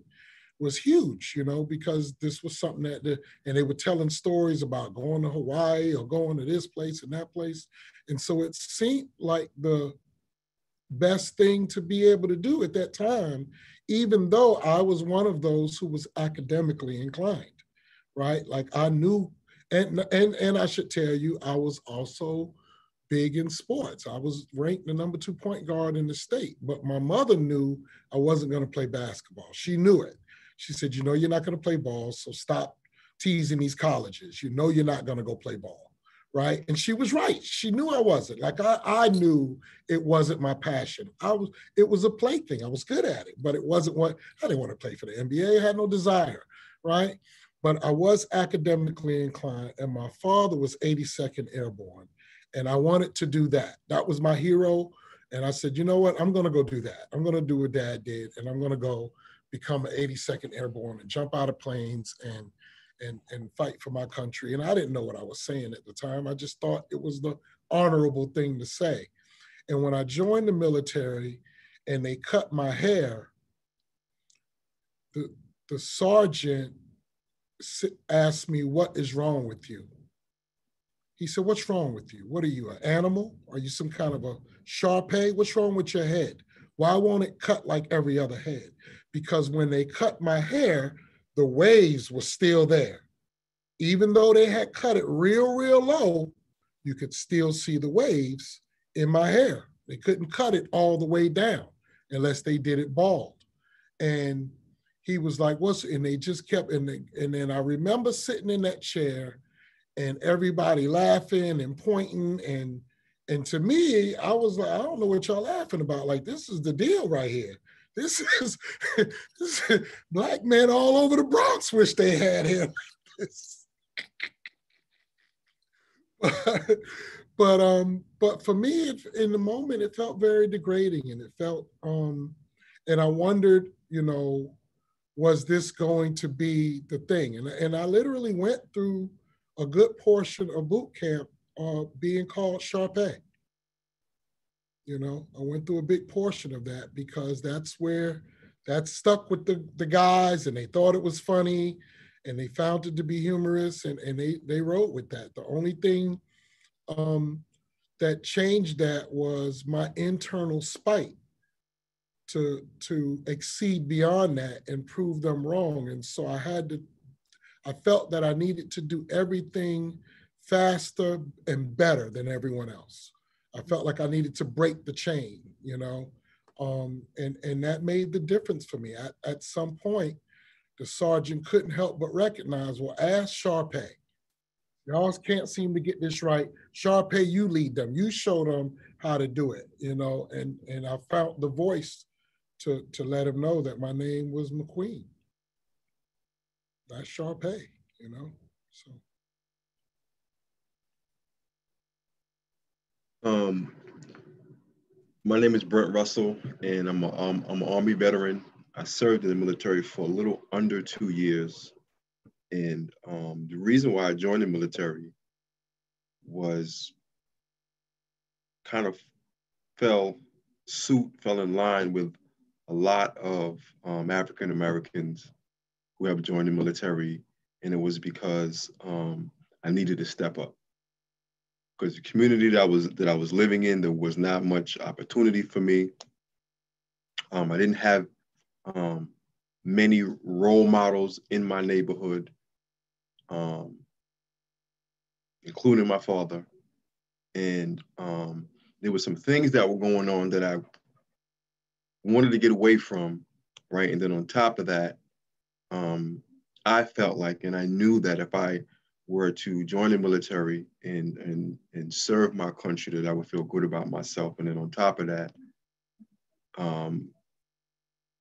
was huge, because this was something and they were telling stories about going to Hawaii or going to this place and that place. And so it seemed like the best thing to be able to do at that time, even though I was one of those who was academically inclined, right? Like I knew And I should tell you, I was also big in sports. I was ranked the #2 point guard in the state, but my mother knew I wasn't going to play basketball. She knew it. She said, you know, you're not going to play ball, so stop teasing these colleges. You know, you're not going to go play ball, right? And she was right. She knew I wasn't. Like I knew it wasn't my passion. It was a plaything. I was good at it, but it wasn't what, I didn't want to play for the NBA. I had no desire, right? But I was academically inclined, and my father was 82nd Airborne, and I wanted to do that. That was my hero, and I said, you know what? I'm going to go do that. I'm going to do what Dad did, and I'm going to go become an 82nd Airborne and jump out of planes and fight for my country. And I didn't know what I was saying at the time. I just thought it was the honorable thing to say. And when I joined the military and they cut my hair, the sergeant asked me, what is wrong with you? He said, what's wrong with you? What are you, an animal? Are you some kind of a Shar-Pei? What's wrong with your head? Why won't it cut like every other head? Because when they cut my hair, the waves were still there. Even though they had cut it real, real low, you could still see the waves in my hair. They couldn't cut it all the way down unless they did it bald. And he was like, and they just kept, and then I remember sitting in that chair and everybody laughing and pointing. And to me, I was like, I don't know what y'all laughing about. Like, this is the deal right here. This is Black men all over the Bronx wish they had him. But for me, in the moment, it felt very degrading, and it felt, and I wondered, you know, was this going to be the thing? And I literally went through a good portion of boot camp being called Shar-Pei. You know, I went through a big portion of that because that stuck with the guys, and they thought it was funny, and they found it to be humorous, and they rode with that. The only thing that changed that was my internal spite to exceed beyond that and prove them wrong. And so I felt that I needed to do everything faster and better than everyone else. I felt like I needed to break the chain, you know, and that made the difference for me. At some point, the sergeant couldn't help but recognize, well, ask Shar-Pei. Y'all can't seem to get this right. Shar-Pei, you lead them. You show them how to do it, you know, and I found the voice to let him know that my name was Mcqueen. That's Shar-Pei, you know, so. My name is Brent Russell, and I'm an Army veteran. I served in the military for a little under 2 years. And the reason why I joined the military was kind of fell in line with a lot of African Americans who have joined the military. And it was because I needed to step up. Because the community that I was living in, there was not much opportunity for me. I didn't have many role models in my neighborhood, including my father. And there were some things that were going on that I wanted to get away from, right? And then on top of that, I felt like, and I knew that if I were to join the military and serve my country, that I would feel good about myself. And then on top of that,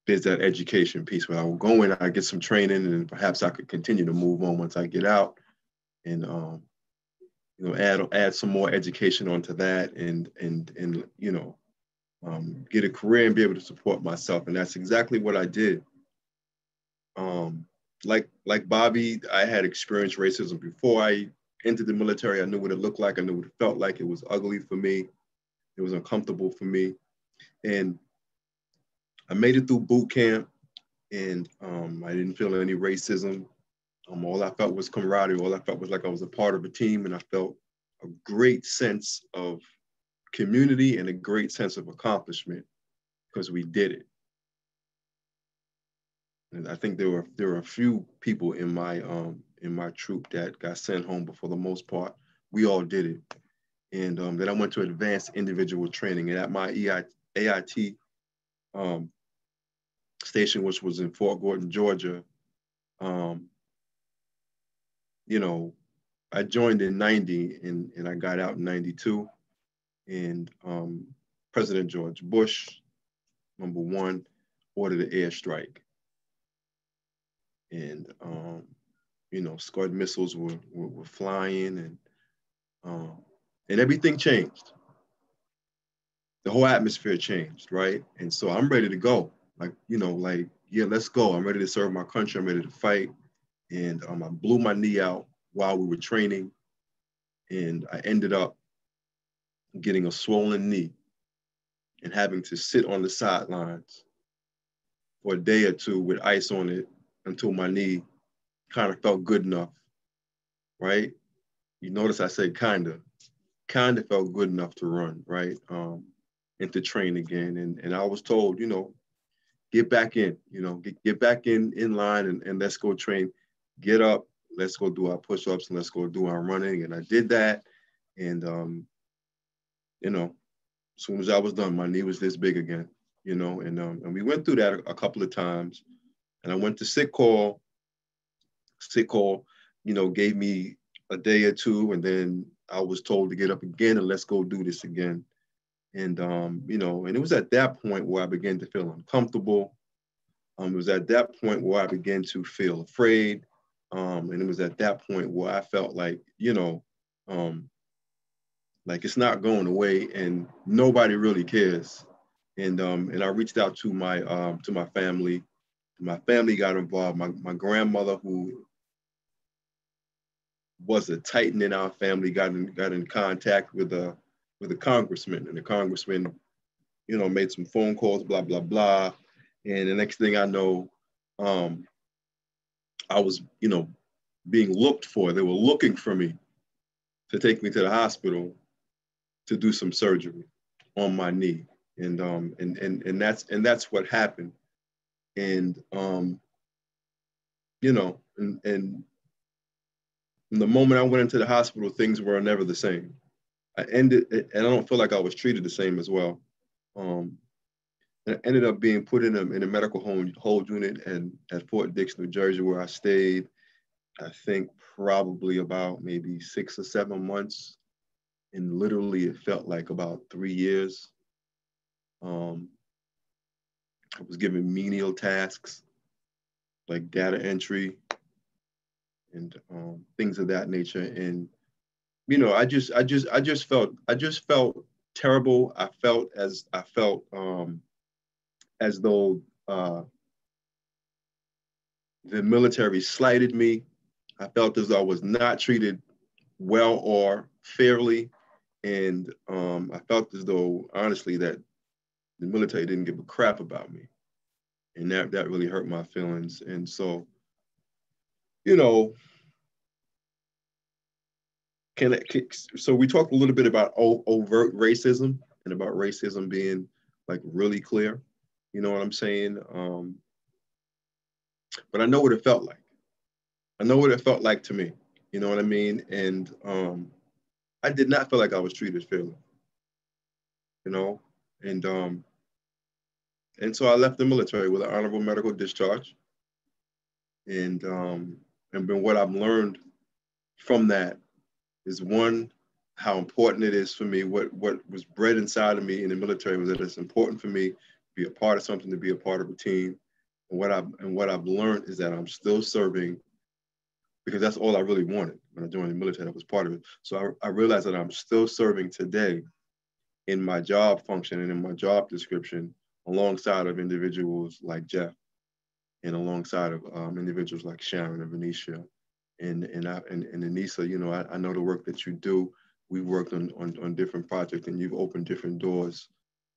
there's that education piece where I will go in, I get some training, and perhaps I could continue to move on once I get out, and you know, add some more education onto that, and you know, get a career and be able to support myself. And that's exactly what I did. Like Bobby, I had experienced racism before I entered the military. I knew what it looked like. I knew what it felt like. It was ugly for me. It was uncomfortable for me. And I made it through boot camp, and I didn't feel any racism. All I felt was camaraderie. All I felt was like I was a part of a team, and I felt a great sense of community and a great sense of accomplishment because we did it. And I think there were a few people in my in my troop that got sent home, but for the most part, we all did it. And then I went to advanced individual training, and at my AIT station, which was in Fort Gordon, Georgia, you know, I joined in 90 and I got out in 92. And President George Bush, #1, ordered an airstrike. And, you know, Scud missiles were flying, and everything changed. The whole atmosphere changed, right? And so I'm ready to go. Like, you know, like, yeah, let's go. I'm ready to serve my country. I'm ready to fight. And I blew my knee out while we were training. And I ended up getting a swollen knee and having to sit on the sidelines for a day or two with ice on it until my knee kind of felt good enough, right? You notice I said kind of felt good enough to run, right? And to train again. And I was told, you know, get back in, you know, get back in line and let's go train. Get up, let's go do our push-ups and let's go do our running. And I did that. And, you know, as soon as I was done, my knee was this big again, you know, and we went through that a couple of times. And I went to sick call, you know, gave me a day or two, and then I was told to get up again and let's go do this again. And, you know, and it was at that point where I began to feel uncomfortable. It was at that point where I began to feel afraid. And it was at that point where I felt like, you know, like it's not going away and nobody really cares. And I reached out to my family. My family got involved. My grandmother, who was a titan in our family, got in contact with a congressman, and the congressman, you know, made some phone calls, blah, blah, blah. And the next thing I know, I was, you know, being looked for. They were looking for me to take me to the hospital to do some surgery on my knee. And that's what happened. And, you know, and the moment I went into the hospital, things were never the same. I ended, and I don't feel like I was treated the same as well. And I ended up being put in a medical hold unit at Fort Dix, New Jersey, where I stayed, I think probably about maybe 6 or 7 months. And literally it felt like about 3 years. I was given menial tasks like data entry and things of that nature. And, you know, I just felt terrible. I felt as though the military slighted me. I felt as though I was not treated well or fairly. And I felt as though, honestly, that the military didn't give a crap about me. And that really hurt my feelings. And so, you know, so we talked a little bit about overt racism and about racism being like really clear. You know what I'm saying? But I know what it felt like. I know what it felt like to me. You know what I mean? And I did not feel like I was treated fairly. You know, and so I left the military with an honorable medical discharge. And what I've learned from that is, one, how important it is for me. What was bred inside of me in the military was that it's important for me to be a part of something, to be a part of a team. And what I've learned is that I'm still serving, because that's all I really wanted when I joined the military. I was part of it. So I realized that I'm still serving today in my job function and in my job description, alongside of individuals like Jeff, and alongside of individuals like Sharon and Venetia and Anissa. You know, I know the work that you do. We've worked on different projects, and you've opened different doors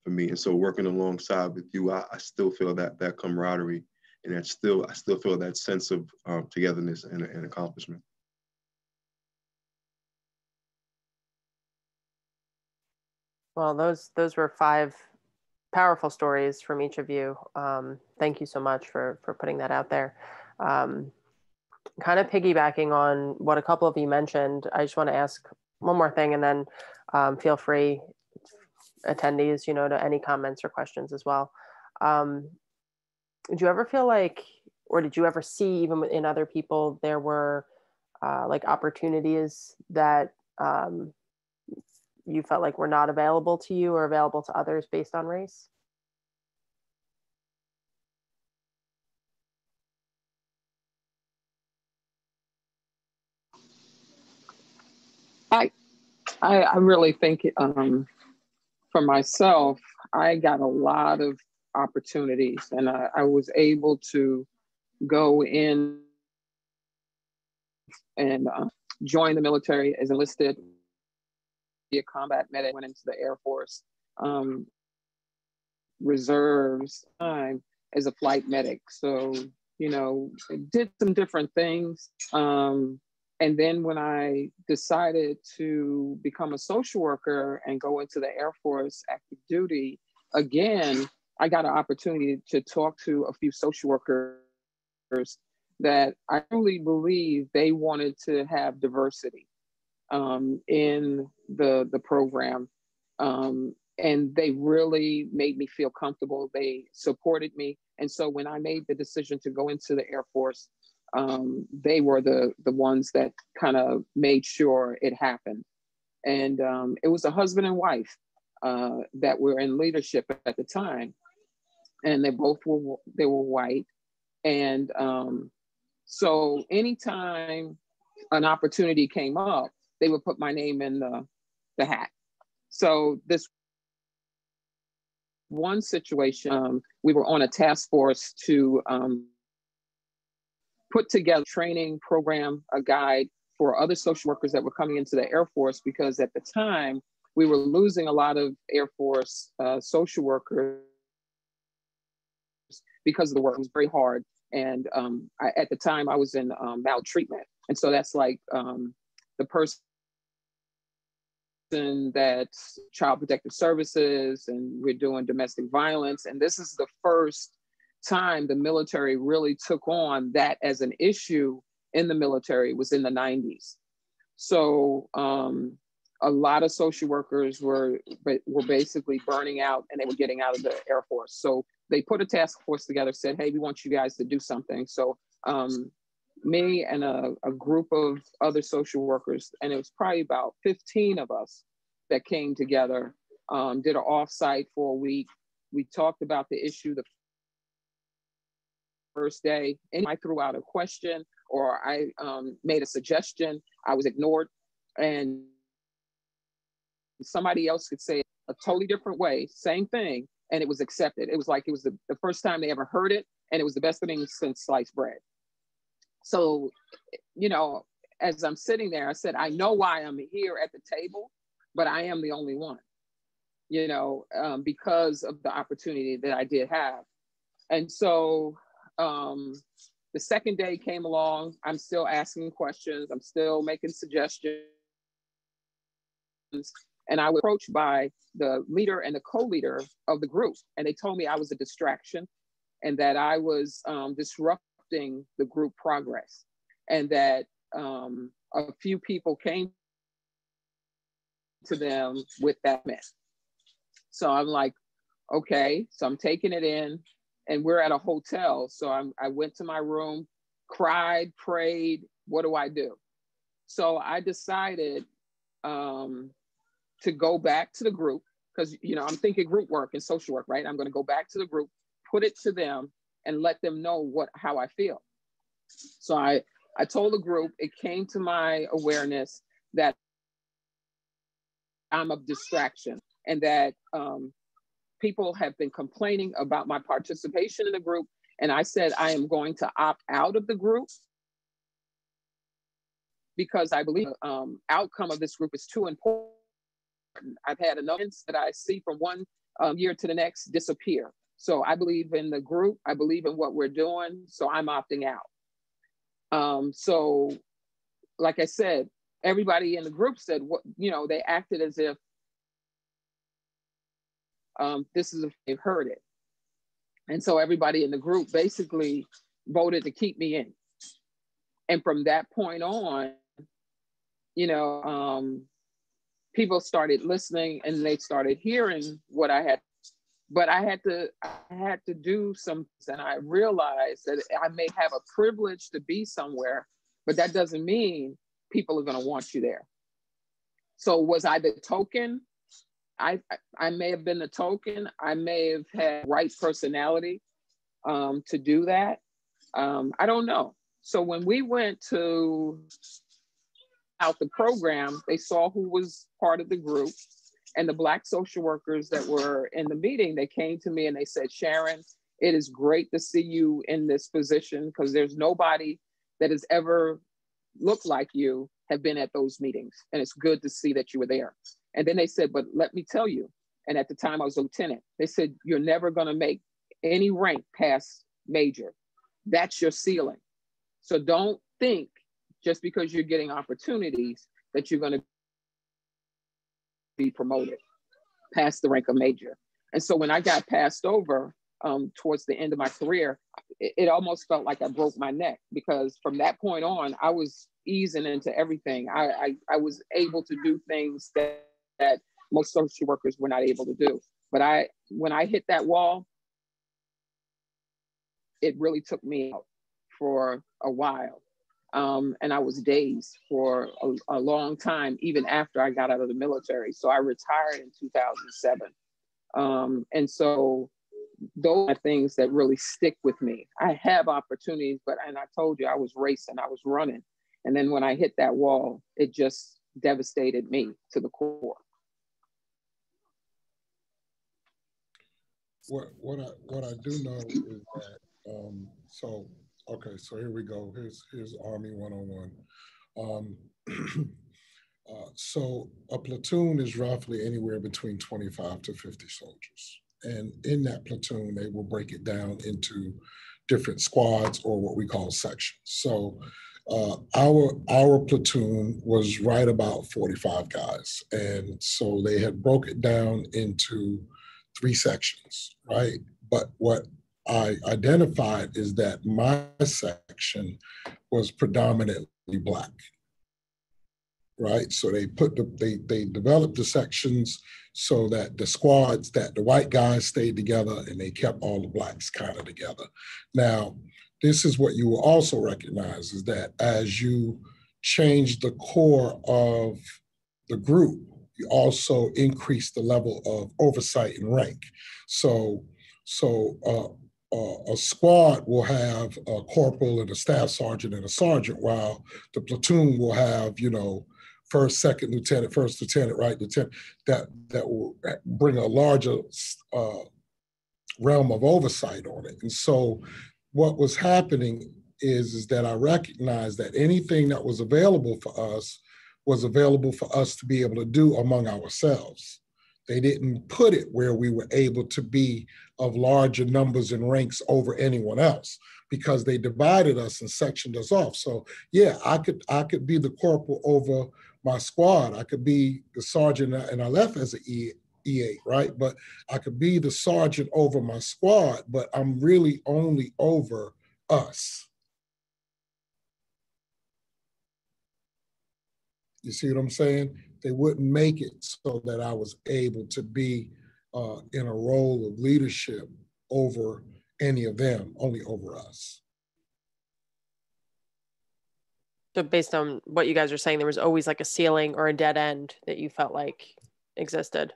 for me. And so working alongside with you, I still feel that camaraderie, and I still feel that sense of togetherness and accomplishment. Well, those were 5 powerful stories from each of you. Thank you so much for putting that out there. kind of piggybacking on what a couple of you mentioned, I just want to ask one more thing, and then feel free, attendees, to any comments or questions as well. Did you ever feel like, or did you ever see, even in other people, there were like opportunities that you felt like were not available to you or available to others based on race? I really think for myself, I got a lot of opportunities, and I was able to go in and join the military as enlisted, be a combat medic, went into the Air Force, reserves, time as a flight medic. So, did some different things. And then when I decided to become a social worker and go into the Air Force active duty, again, I got an opportunity to talk to a few social workers that I really believe they wanted to have diversity in the program. And they really made me feel comfortable. They supported me. And so when I made the decision to go into the Air Force, they were the ones that kind of made sure it happened. And it was a husband and wife that were in leadership at the time. And they were white. And so anytime an opportunity came up, they would put my name in the hat. So this one situation, we were on a task force to put together a training program, a guide for other social workers that were coming into the Air Force, because at the time we were losing a lot of Air Force social workers because of the work. It was very hard. And at the time I was in maltreatment. And so that's like the person that's Child Protective Services, and we're doing domestic violence. And this is the first time the military really took on that as an issue in the military. Was in the 90s. So a lot of social workers were basically burning out, and they were getting out of the Air Force. So they put a task force together, said, hey, we want you guys to do something. So me and a group of other social workers, and it was probably about 15 of us that came together, did an offsite for a week. We talked about the issue the first day, and I threw out a question or I made a suggestion, I was ignored, and somebody else could say it a totally different way, same thing, and it was accepted. It was like it was the first time they ever heard it, and it was the best thing since sliced bread. So, as I'm sitting there, I said, I know why I'm here at the table, but I am the only one, because of the opportunity that I did have. And so the second day came along, I'm still asking questions, I'm still making suggestions. And I was approached by the leader and the co-leader of the group. And they told me I was a distraction and that I was disrupting the group progress, and that a few people came to them with that mess. So I'm like, okay, so I'm taking it in, and we're at a hotel. So I went to my room, cried, prayed, what do I do? So I decided to go back to the group, because I'm thinking group work and social work, right? I'm going to go back to the group, put it to them, and let them know how I feel. So I told the group, it came to my awareness that I'm a distraction, and that people have been complaining about my participation in the group. And I said, I am going to opt out of the group because I believe the outcome of this group is too important. I've had enough that I see from one year to the next disappear. So I believe in the group. I believe in what we're doing. So I'm opting out. So like I said, everybody in the group said, they acted as if this is if they've heard it. And so everybody in the group basically voted to keep me in. And from that point on, you know, people started listening and they started hearing what I had, but I had to do some, and I realized that I may have a privilege to be somewhere, but that doesn't mean people are going to want you there. So was I the token? I may have been the token. I may have had right personality to do that. I don't know. So when we went to out the program, they saw who was part of the group, and the Black social workers that were in the meeting, they came to me and they said, Sharon, it is great to see you in this position, because there's nobody that has ever looked like you have been at those meetings. And it's good to see that you were there. And then they said, but let me tell you, and at the time I was a lieutenant, they said, you're never going to make any rank past major. That's your ceiling. So don't think just because you're getting opportunities that you're going to be promoted past the rank of major. And so when I got passed over towards the end of my career, it almost felt like I broke my neck, because from that point on, I was easing into everything. I was able to do things that most social workers were not able to do. But when I hit that wall, it really took me out for a while. And I was dazed for a long time, even after I got out of the military. So I retired in 2007. And so those are things that really stick with me. I have opportunities, and I told you I was racing, I was running. And then when I hit that wall, it just devastated me to the core. What I do know is that, so here we go. Here's Army 101. So a platoon is roughly anywhere between 25 to 50 soldiers. And in that platoon, they will break it down into different squads, or what we call sections. So our platoon was right about 45 guys. And so they had broke it down into 3 sections, right? But what I identified is that my section was predominantly Black, right? So they developed the sections so that the squads, that the white guys stayed together and they kept all the Blacks kind of together. Now, this is what you will also recognize, is that as you change the core of the group, you also increase the level of oversight and rank. So a squad will have a corporal and a staff sergeant and a sergeant, while the platoon will have, first, second lieutenant, first lieutenant, right, lieutenant, that will bring a larger realm of oversight on it. And so what was happening is that I recognized that anything that was available for us was available for us to be able to do among ourselves. They didn't put it where we were able to be of larger numbers and ranks over anyone else, because they divided us and sectioned us off. So yeah, I could be the corporal over my squad. I could be the sergeant, and I left as an E8, right? But I could be the sergeant over my squad, but I'm really only over us. You see what I'm saying? They wouldn't make it so that I was able to be in a role of leadership over any of them, only over us. So based on what you guys are saying, there was always like a ceiling or a dead end that you felt like existed.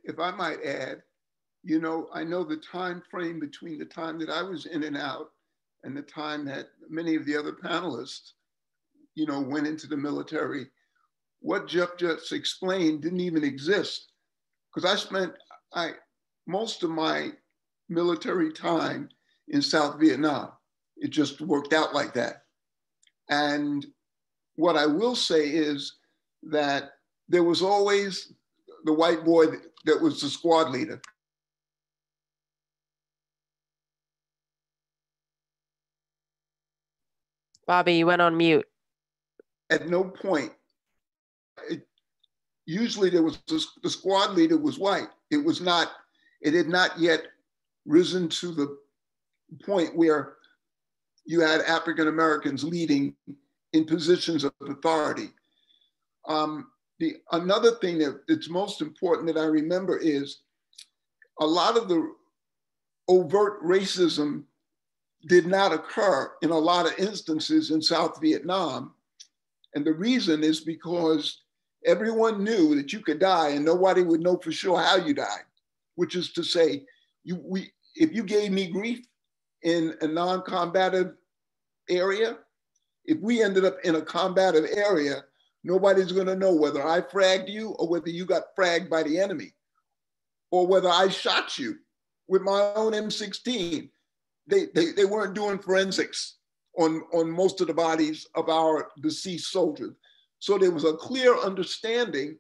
If I might add, I know the time frame between the time that I was in and out and the time that many of the other panelists went into the military. What Jeff just explained didn't even exist, because I spent most of my military time in South Vietnam. It just worked out like that. And what I will say is that there was always the white boy that was the squad leader. Bobby, you went on mute. At no point, usually there was the squad leader was white. It had not yet risen to the point where you had African Americans leading in positions of authority. Another thing that's most important that I remember is a lot of the overt racism did not occur in a lot of instances in South Vietnam. And the reason is because everyone knew that you could die and nobody would know for sure how you died, which is to say, if you gave me grief in a non-combative area, if we ended up in a combative area, nobody's gonna know whether I fragged you or whether you got fragged by the enemy or whether I shot you with my own M16. They weren't doing forensics on most of the bodies of our deceased soldiers. So there was a clear understanding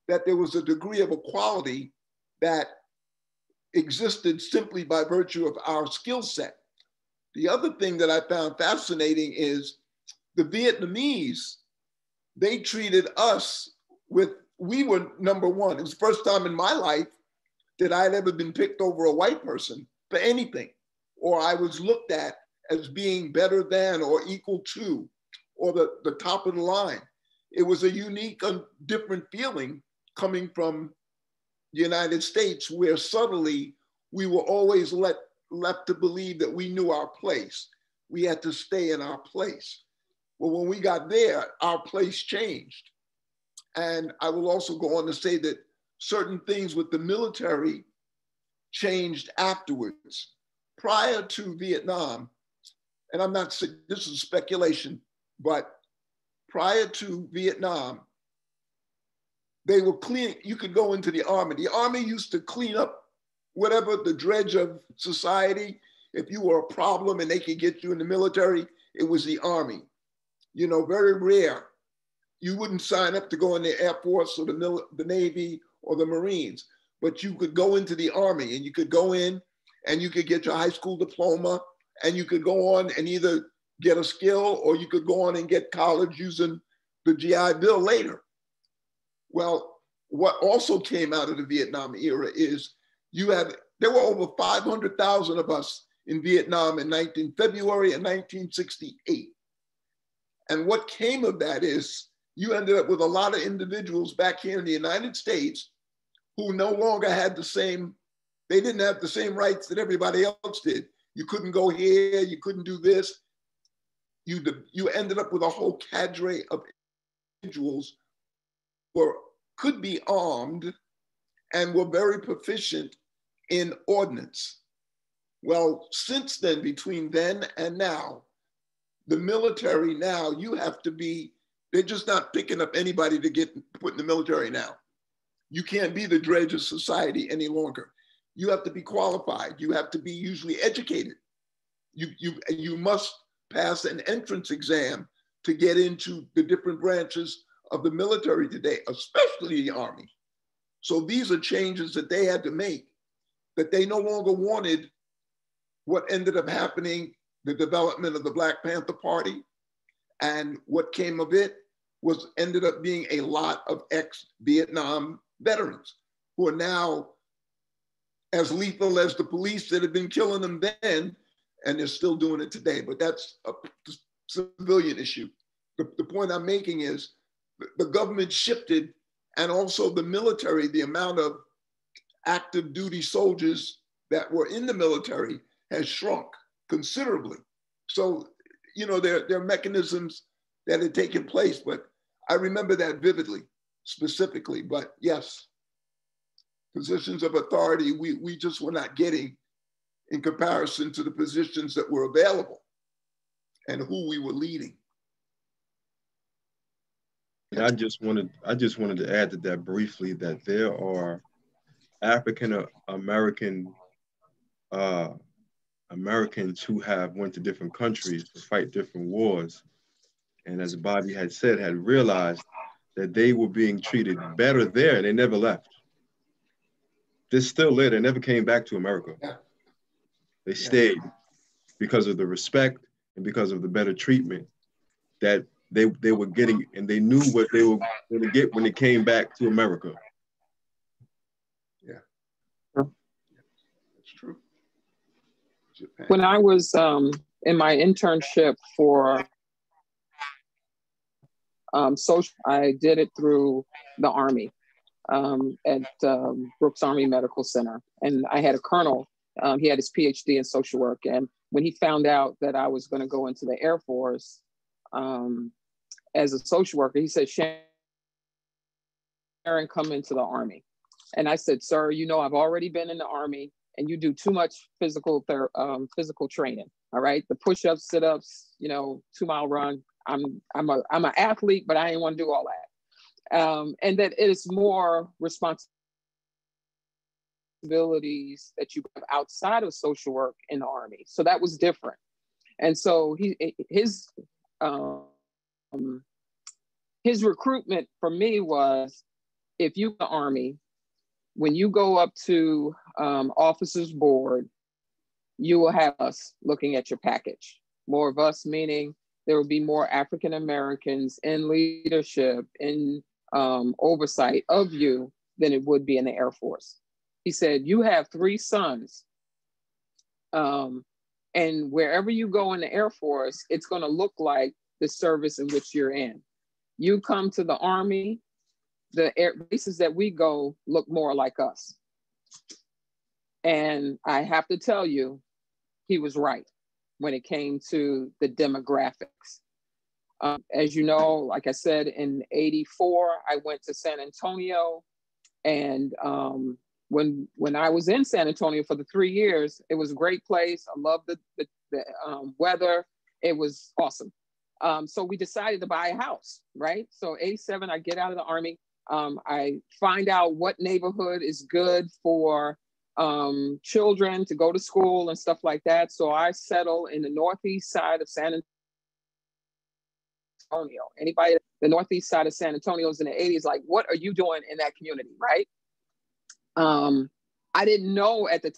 that there was a degree of equality that existed simply by virtue of our skill set. The other thing that I found fascinating is the Vietnamese, they treated us we were number one. It was the first time in my life that I'd ever been picked over a white person for anything, or I was looked at as being better than or equal to, or the top of the line. It was a unique, different feeling coming from the United States, where subtly we were always left to believe that we knew our place. We had to stay in our place. Well, when we got there, our place changed. And I will also go on to say that certain things with the military changed afterwards. Prior to Vietnam, and I'm not, this is speculation, but prior to Vietnam, they were clean. You could go into the army. The army used to clean up whatever the dredge of society. If you were a problem and they could get you in the military, it was the army. You know, very rare. You wouldn't sign up to go in the Air Force or the Navy or the Marines, but you could go into the army and you could go in and you could get your high school diploma and you could go on and either get a skill or you could go on and get college using the GI Bill later. Well, what also came out of the Vietnam era is there were over 500,000 of us in Vietnam in February of 1968. And what came of that is you ended up with a lot of individuals back here in the United States who no longer had they didn't have the same rights that everybody else did. You couldn't go here, you couldn't do this. You ended up with a whole cadre of individuals who could be armed and were very proficient in ordnance. Well, since then, between then and now, the military now, they're just not picking up anybody to get put in the military now. You can't be the dredge of society any longer. You have to be qualified. You have to be usually educated. You must pass an entrance exam to get into the different branches of the military today, especially the Army. So these are changes that they had to make, that they no longer wanted what ended up happening, the development of the Black Panther Party. And what came of it ended up being a lot of ex-Vietnam veterans who are now as lethal as the police that had been killing them then, and they're still doing it today. But that's a civilian issue. The point I'm making is the government shifted, and also the military, the amount of active duty soldiers that were in the military has shrunk considerably. So, you know, there are mechanisms that had taken place, but I remember that vividly, specifically. But yes, positions of authority, we just were not getting in comparison to the positions that were available and who we were leading. And I just wanted to add to that briefly that there are African American Americans who have went to different countries to fight different wars, and as Bobby had said, had realized that they were being treated better there, and they never left. They're still there. They never came back to America. Yeah. They stayed because of the respect and because of the better treatment that they were getting, and they knew what they were going to get when they came back to America. Yeah, that's true. When I was in my internship for social, I did it through the Army at Brooks Army Medical Center. And I had a colonel, he had his PhD in social work. And when he found out that I was going to go into the Air Force as a social worker, he said, Sharon, come into the Army. And I said, sir, you know, I've already been in the Army and you do too much physical training. All right. The push-ups, sit-ups, you know, 2-mile run. I'm an athlete, but I didn't want to do all that. And that it is more responsibilities that you have outside of social work in the Army. So that was different. And so his recruitment for me was, if you the Army, when you go up to officers board, you will have us looking at your package. More of us, meaning there will be more African Americans in leadership, in oversight of you than it would be in the Air Force. He said, you have 3 sons. And wherever you go in the Air Force, it's going to look like the service in which you're in. You come to the Army, the air bases that we go look more like us. And I have to tell you, he was right when it came to the demographics. As you know, like I said, in '84, I went to San Antonio. And when I was in San Antonio for the 3 years, it was a great place. I loved the weather. It was awesome. So we decided to buy a house, right? So '87, I get out of the Army. I find out what neighborhood is good for children to go to school and stuff like that. So I settle in the northeast side of San Antonio. Anybody, the northeast side of San Antonio is in the 80s, like, what are you doing in that community, right? I didn't know at the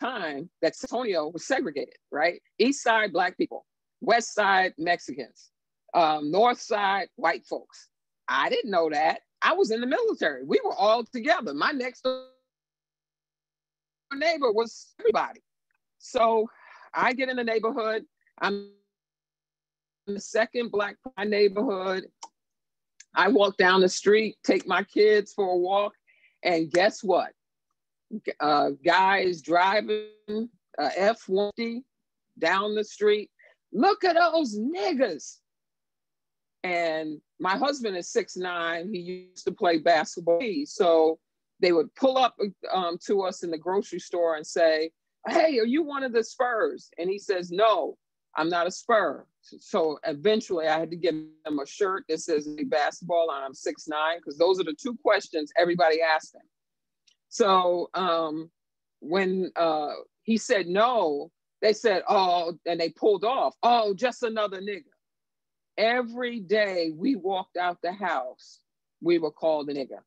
time that San Antonio was segregated, right? East side, Black people, west side, Mexicans, north side, white folks. I didn't know that. I was in the military. We were all together. My next door neighbor was everybody. So I get in the neighborhood. I'm the second Black in my neighborhood. I walk down the street, take my kids for a walk, and guess what? Guys driving F-150 down the street. Look at those niggas. And my husband is 6'9". He used to play basketball. So they would pull up to us in the grocery store and say, hey, are you one of the Spurs? And he says, no, I'm not a Spur. So eventually I had to get him a shirt that says basketball and I'm 6'9", because those are the 2 questions everybody asked him. So when he said no, they said, oh, and they pulled off. Oh, just another nigga. Every day we walked out the house, we were called a nigga.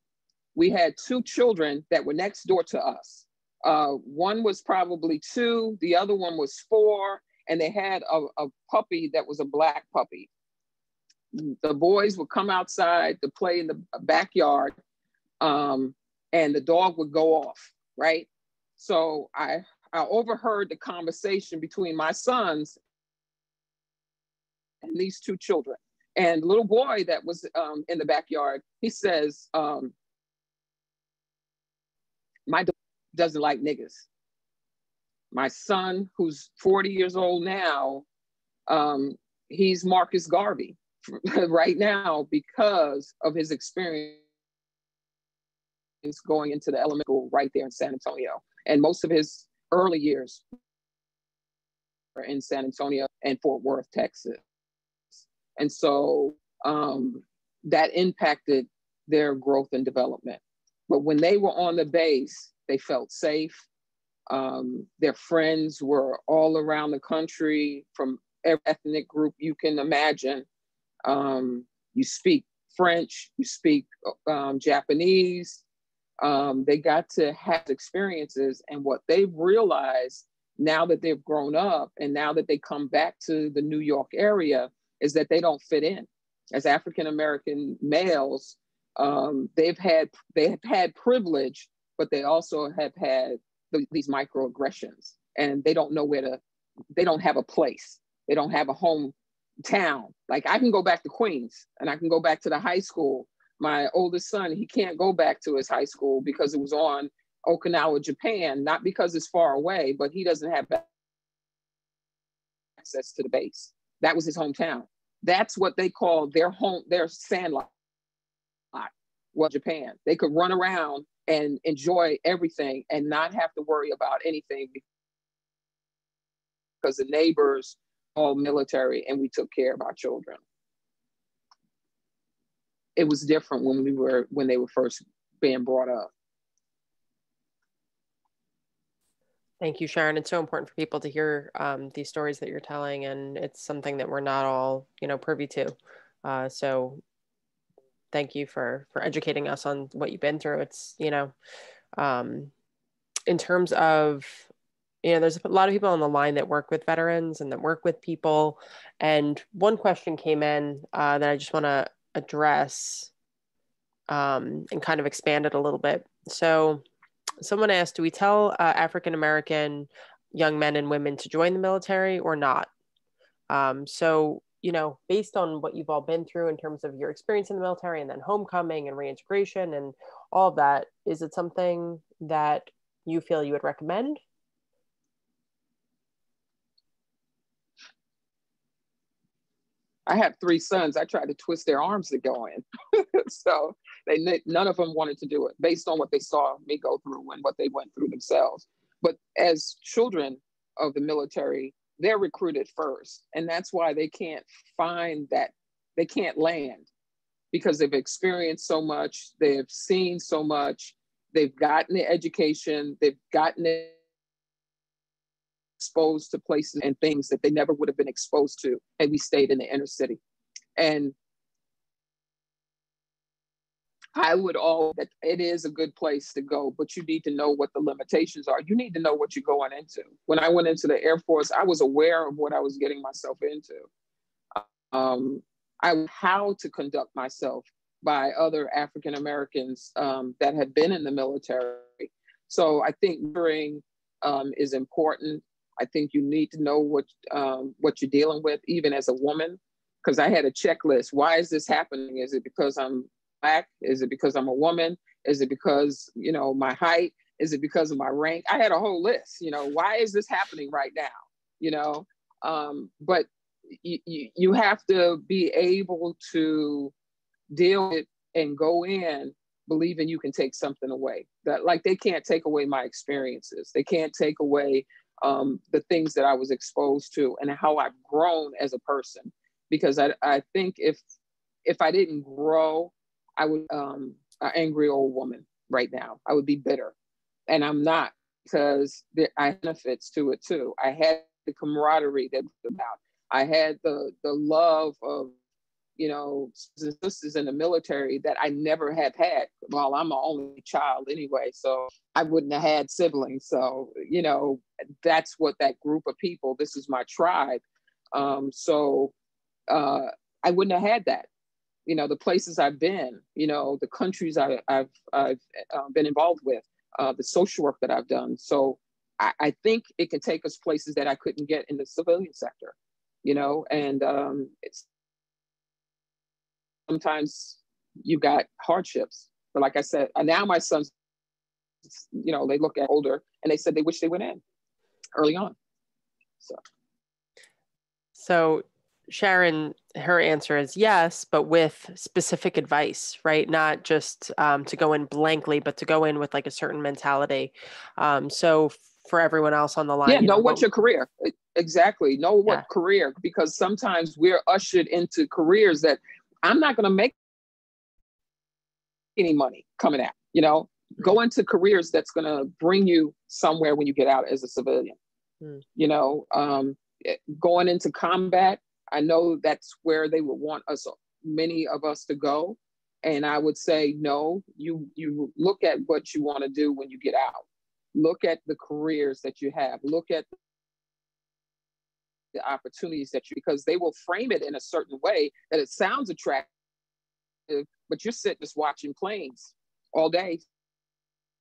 We had 2 children that were next door to us. One was probably 2, the other one was 4, and they had a puppy that was a Black puppy. The boys would come outside to play in the backyard, and the dog would go off, right? So I overheard the conversation between my sons and these 2 children. And the little boy that was in the backyard, he says, my dog doesn't like niggas. My son, who's 40 years old now, he's Marcus Garvey right now because of his experience going into the elementary school right there in San Antonio. And most of his early years were in San Antonio and Fort Worth, Texas. And so that impacted their growth and development. But when they were on the base, they felt safe. Their friends were all around the country from every ethnic group you can imagine. You speak French, you speak Japanese. They got to have experiences, and what they've realized now that they've grown up and now that they come back to the New York area is that they don't fit in. As African-American males, they've had privilege, but they also have had these microaggressions, and they don't know where to they don't have a place. They don't have a hometown. Like I can go back to Queens and I can go back to the high school. My oldest son, he can't go back to his high school because it was on Okinawa, Japan, not because it's far away, but he doesn't have access to the base. That was his hometown. That's what they call their home, their sandlot. Well, Japan. They could run around and enjoy everything and not have to worry about anything because the neighbors all military and we took care of our children. It was different when they were first being brought up. Thank you, Sharon. It's so important for people to hear these stories that you're telling, and it's something that we're not all, privy to. So thank you for educating us on what you've been through. It's, in terms of, there's a lot of people on the line that work with veterans and that work with people. And one question came in that I just want to address and kind of expand it a little bit. So someone asked, do we tell African-American young men and women to join the military or not? So, based on what you've all been through in terms of your experience in the military and then homecoming and reintegration and all of that, is it something that you feel you would recommend? I have 3 sons. I tried to twist their arms to go in. So none of them wanted to do it based on what they saw me go through and what they went through themselves. But as children of the military, they're recruited first. And that's why they can't find that, they can't land because they've experienced so much, they've seen so much, they've gotten the education, they've gotten it exposed to places and things that they never would have been exposed to had we stayed in the inner city. And I would that it is a good place to go, but you need to know what the limitations are. You need to know what you're going into. When I went into the Air Force, I was aware of what I was getting myself into. How to conduct myself by other African Americans that had been in the military. So I think mentoring is important. I think you need to know what you're dealing with, even as a woman, because I had a checklist. Why is this happening? Is it because I'm Black? Is it because I'm a woman? Is it because, my height? Is it because of my rank? I had a whole list, why is this happening right now? But you have to be able to deal with it and go in believing you can take something away. That, like, they can't take away my experiences. They can't take away the things that I was exposed to and how I've grown as a person. Because I think if I didn't grow, I would an angry old woman right now. I would be bitter, and I'm not, because I had benefits to it too. I had the camaraderie that was about. I had the love of sisters in the military that I never have had. Well, I'm an only child anyway, so I wouldn't have had siblings. So that's what that group of people. This is my tribe. So I wouldn't have had that. The places I've been, the countries I've been involved with, the social work that I've done. So I think it can take us places that I couldn't get in the civilian sector, and it's sometimes you've got hardships. But like I said, now my sons, they look at older and they said they wish they went in early on. So Sharon, her answer is yes, but with specific advice, right? Not just to go in blankly, but to go in with like a certain mentality. So for everyone else on the line, yeah, know what's your career. Exactly. Know what career, because sometimes we're ushered into careers that I'm not going to make any money coming out, go into careers that's going to bring you somewhere when you get out as a civilian. Going into combat, I know that's where they would want many of us to go. And I would say, no, you look at what you want to do when you get out. Look at the careers that you have. Look at the opportunities because they will frame it in a certain way that it sounds attractive, but you're sitting just watching planes all day,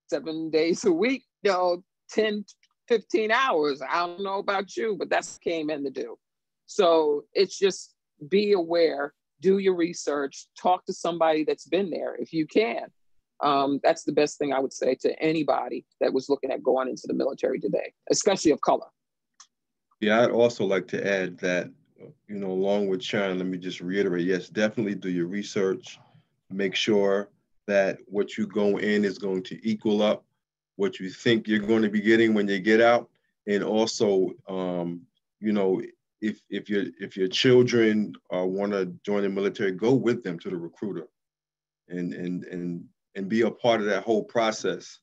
7 days a week, 10, 15 hours. I don't know about you, but that's what came in to do. So it's just be aware, do your research, talk to somebody that's been there if you can. That's the best thing I would say to anybody that was looking at going into the military today, especially of color. Yeah, I'd also like to add that, you know, along with Sharon, let me just reiterate, yes, definitely do your research. Make sure that what you go in is going to equal up what you think you're going to be getting when you get out. And also, you know, if your children want to join the military, go with them to the recruiter and be a part of that whole process.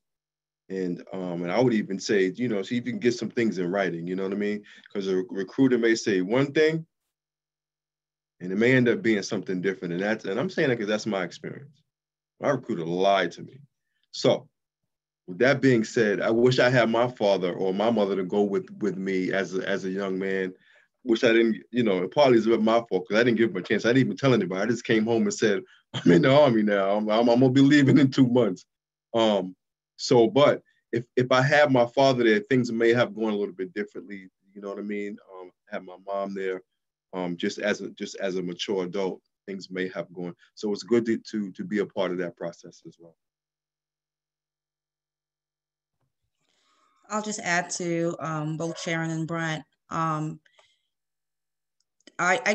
And I would even say, you know, so you can get some things in writing, you know what I mean? Because a recruiter may say one thing and it may end up being something different. And I'm saying that because that's my experience. My recruiter lied to me. So with that being said, I wish I had my father or my mother to go with me as a young man. Wish I didn't, you know, it partly is my fault because I didn't give him a chance. I didn't even tell anybody. I just came home and said, I'm in the Army now. I'm gonna be leaving in 2 months. So, but if I had my father there, things may have gone a little bit differently. You know what I mean? Have my mom there, just as a mature adult, things may have gone. So it's good to be a part of that process as well. I'll just add to both Sharon and Brent. I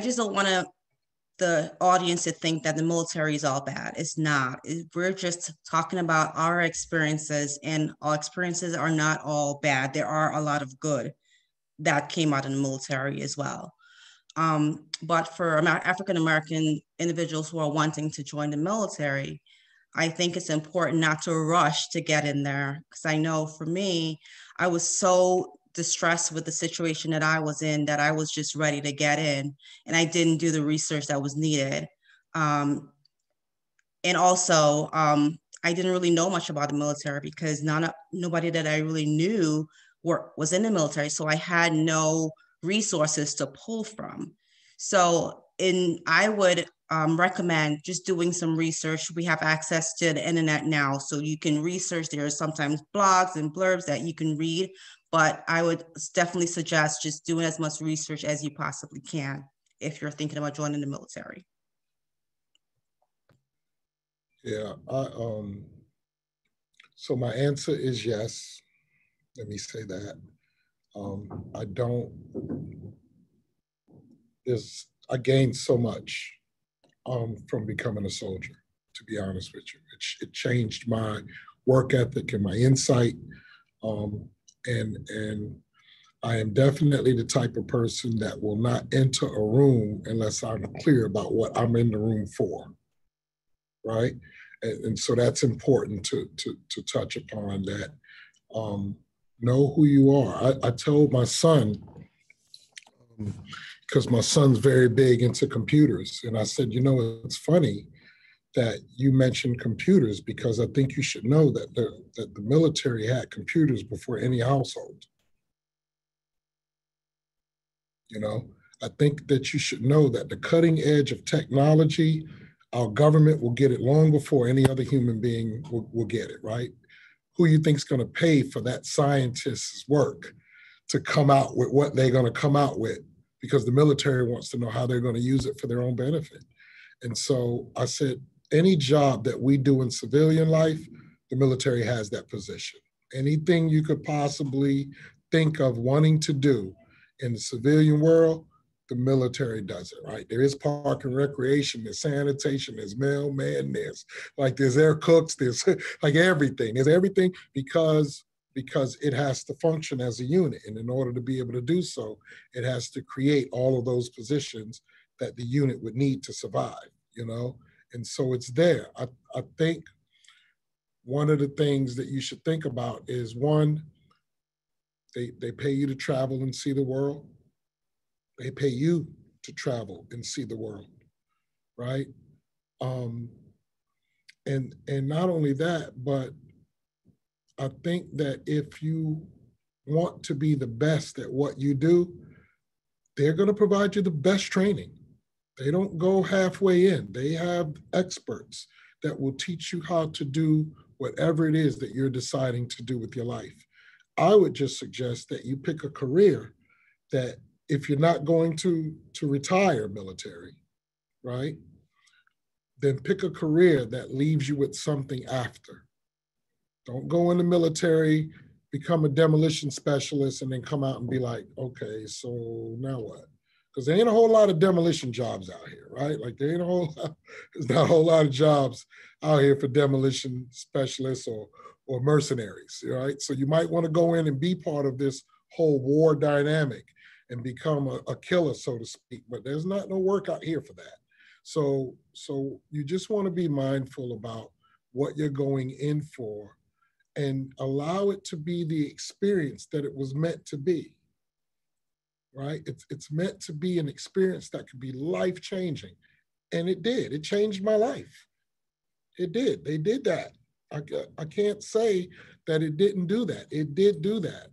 just don't want the audience to think that the military is all bad. It's not. We're just talking about our experiences, and our experiences are not all bad. There are a lot of good that came out in the military as well. But for African-American individuals who are wanting to join the military, I think it's important not to rush to get in there. Because I know for me, I was so distressed with the situation that I was in that I was just ready to get in, and I didn't do the research that was needed. And also, I didn't really know much about the military because nobody that I really knew was in the military. So I had no resources to pull from. So I would recommend just doing some research. We have access to the internet now, so you can research. There are sometimes blogs and blurbs that you can read, but I would definitely suggest just doing as much research as you possibly can if you're thinking about joining the military. Yeah, so my answer is yes. Let me say that. I gained so much from becoming a soldier, to be honest with you. It changed my work ethic and my insight. And I am definitely the type of person that will not enter a room unless I'm clear about what I'm in the room for, right? And so that's important to touch upon that. Know who you are. I told my son, because my son's very big into computers, and I said, you know, it's funny that you mentioned computers because I think you should know that the military had computers before any household. You know, I think that you should know that the cutting edge of technology, our government will get it long before any other human being will get it, right? Who you think is going to pay for that scientist's work to come out with what they're going to come out with? Because the military wants to know how they're going to use it for their own benefit. And so I said, any job that we do in civilian life, the military has that position. Anything you could possibly think of wanting to do in the civilian world, the military does it, right? There is park and recreation, there's sanitation, there's mailman, there's air cooks, there's like everything. There's everything because it has to function as a unit. And in order to be able to do so, it has to create all of those positions that the unit would need to survive, you know? And so it's there. I think one of the things that you should think about is, one, they pay you to travel and see the world. They pay you to travel and see the world, right? And not only that, but I think that if you want to be the best at what you do, they're going to provide you the best training. They don't go halfway in. They have experts that will teach you how to do whatever it is that you're deciding to do with your life. I would just suggest that you pick a career that, if you're not going to retire military, right, then pick a career that leaves you with something after. Don't go in the military, become a demolition specialist, and then come out and be like, okay, so now what? Because there ain't a whole lot of demolition jobs out here, right? Like there's not a whole lot of jobs out here for demolition specialists or mercenaries, right? So you might want to go in and be part of this whole war dynamic and become a killer, so to speak, but there's not no work out here for that. So you just want to be mindful about what you're going in for and allow it to be the experience that it was meant to be, right? It's meant to be an experience that could be life-changing. And it did. It changed my life. It did. They did that. I can't say that it didn't do that. It did do that.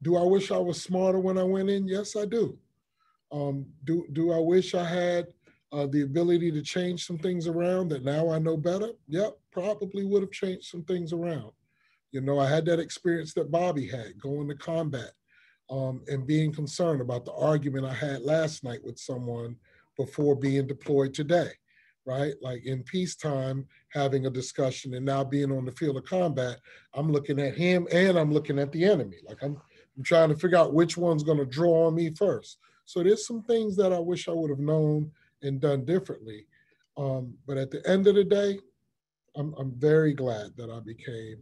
Do I wish I was smarter when I went in? Yes, I do. Do I wish I had the ability to change some things around that now I know better? Yep, probably would have changed some things around. You know, I had that experience that Bobby had, going to combat and being concerned about the argument I had last night with someone before being deployed today, right? Like in peacetime, having a discussion, and now being on the field of combat, I'm looking at him and I'm looking at the enemy. Like I'm trying to figure out which one's going to draw on me first. So there's some things that I wish I would have known and done differently. But at the end of the day, I'm very glad that I became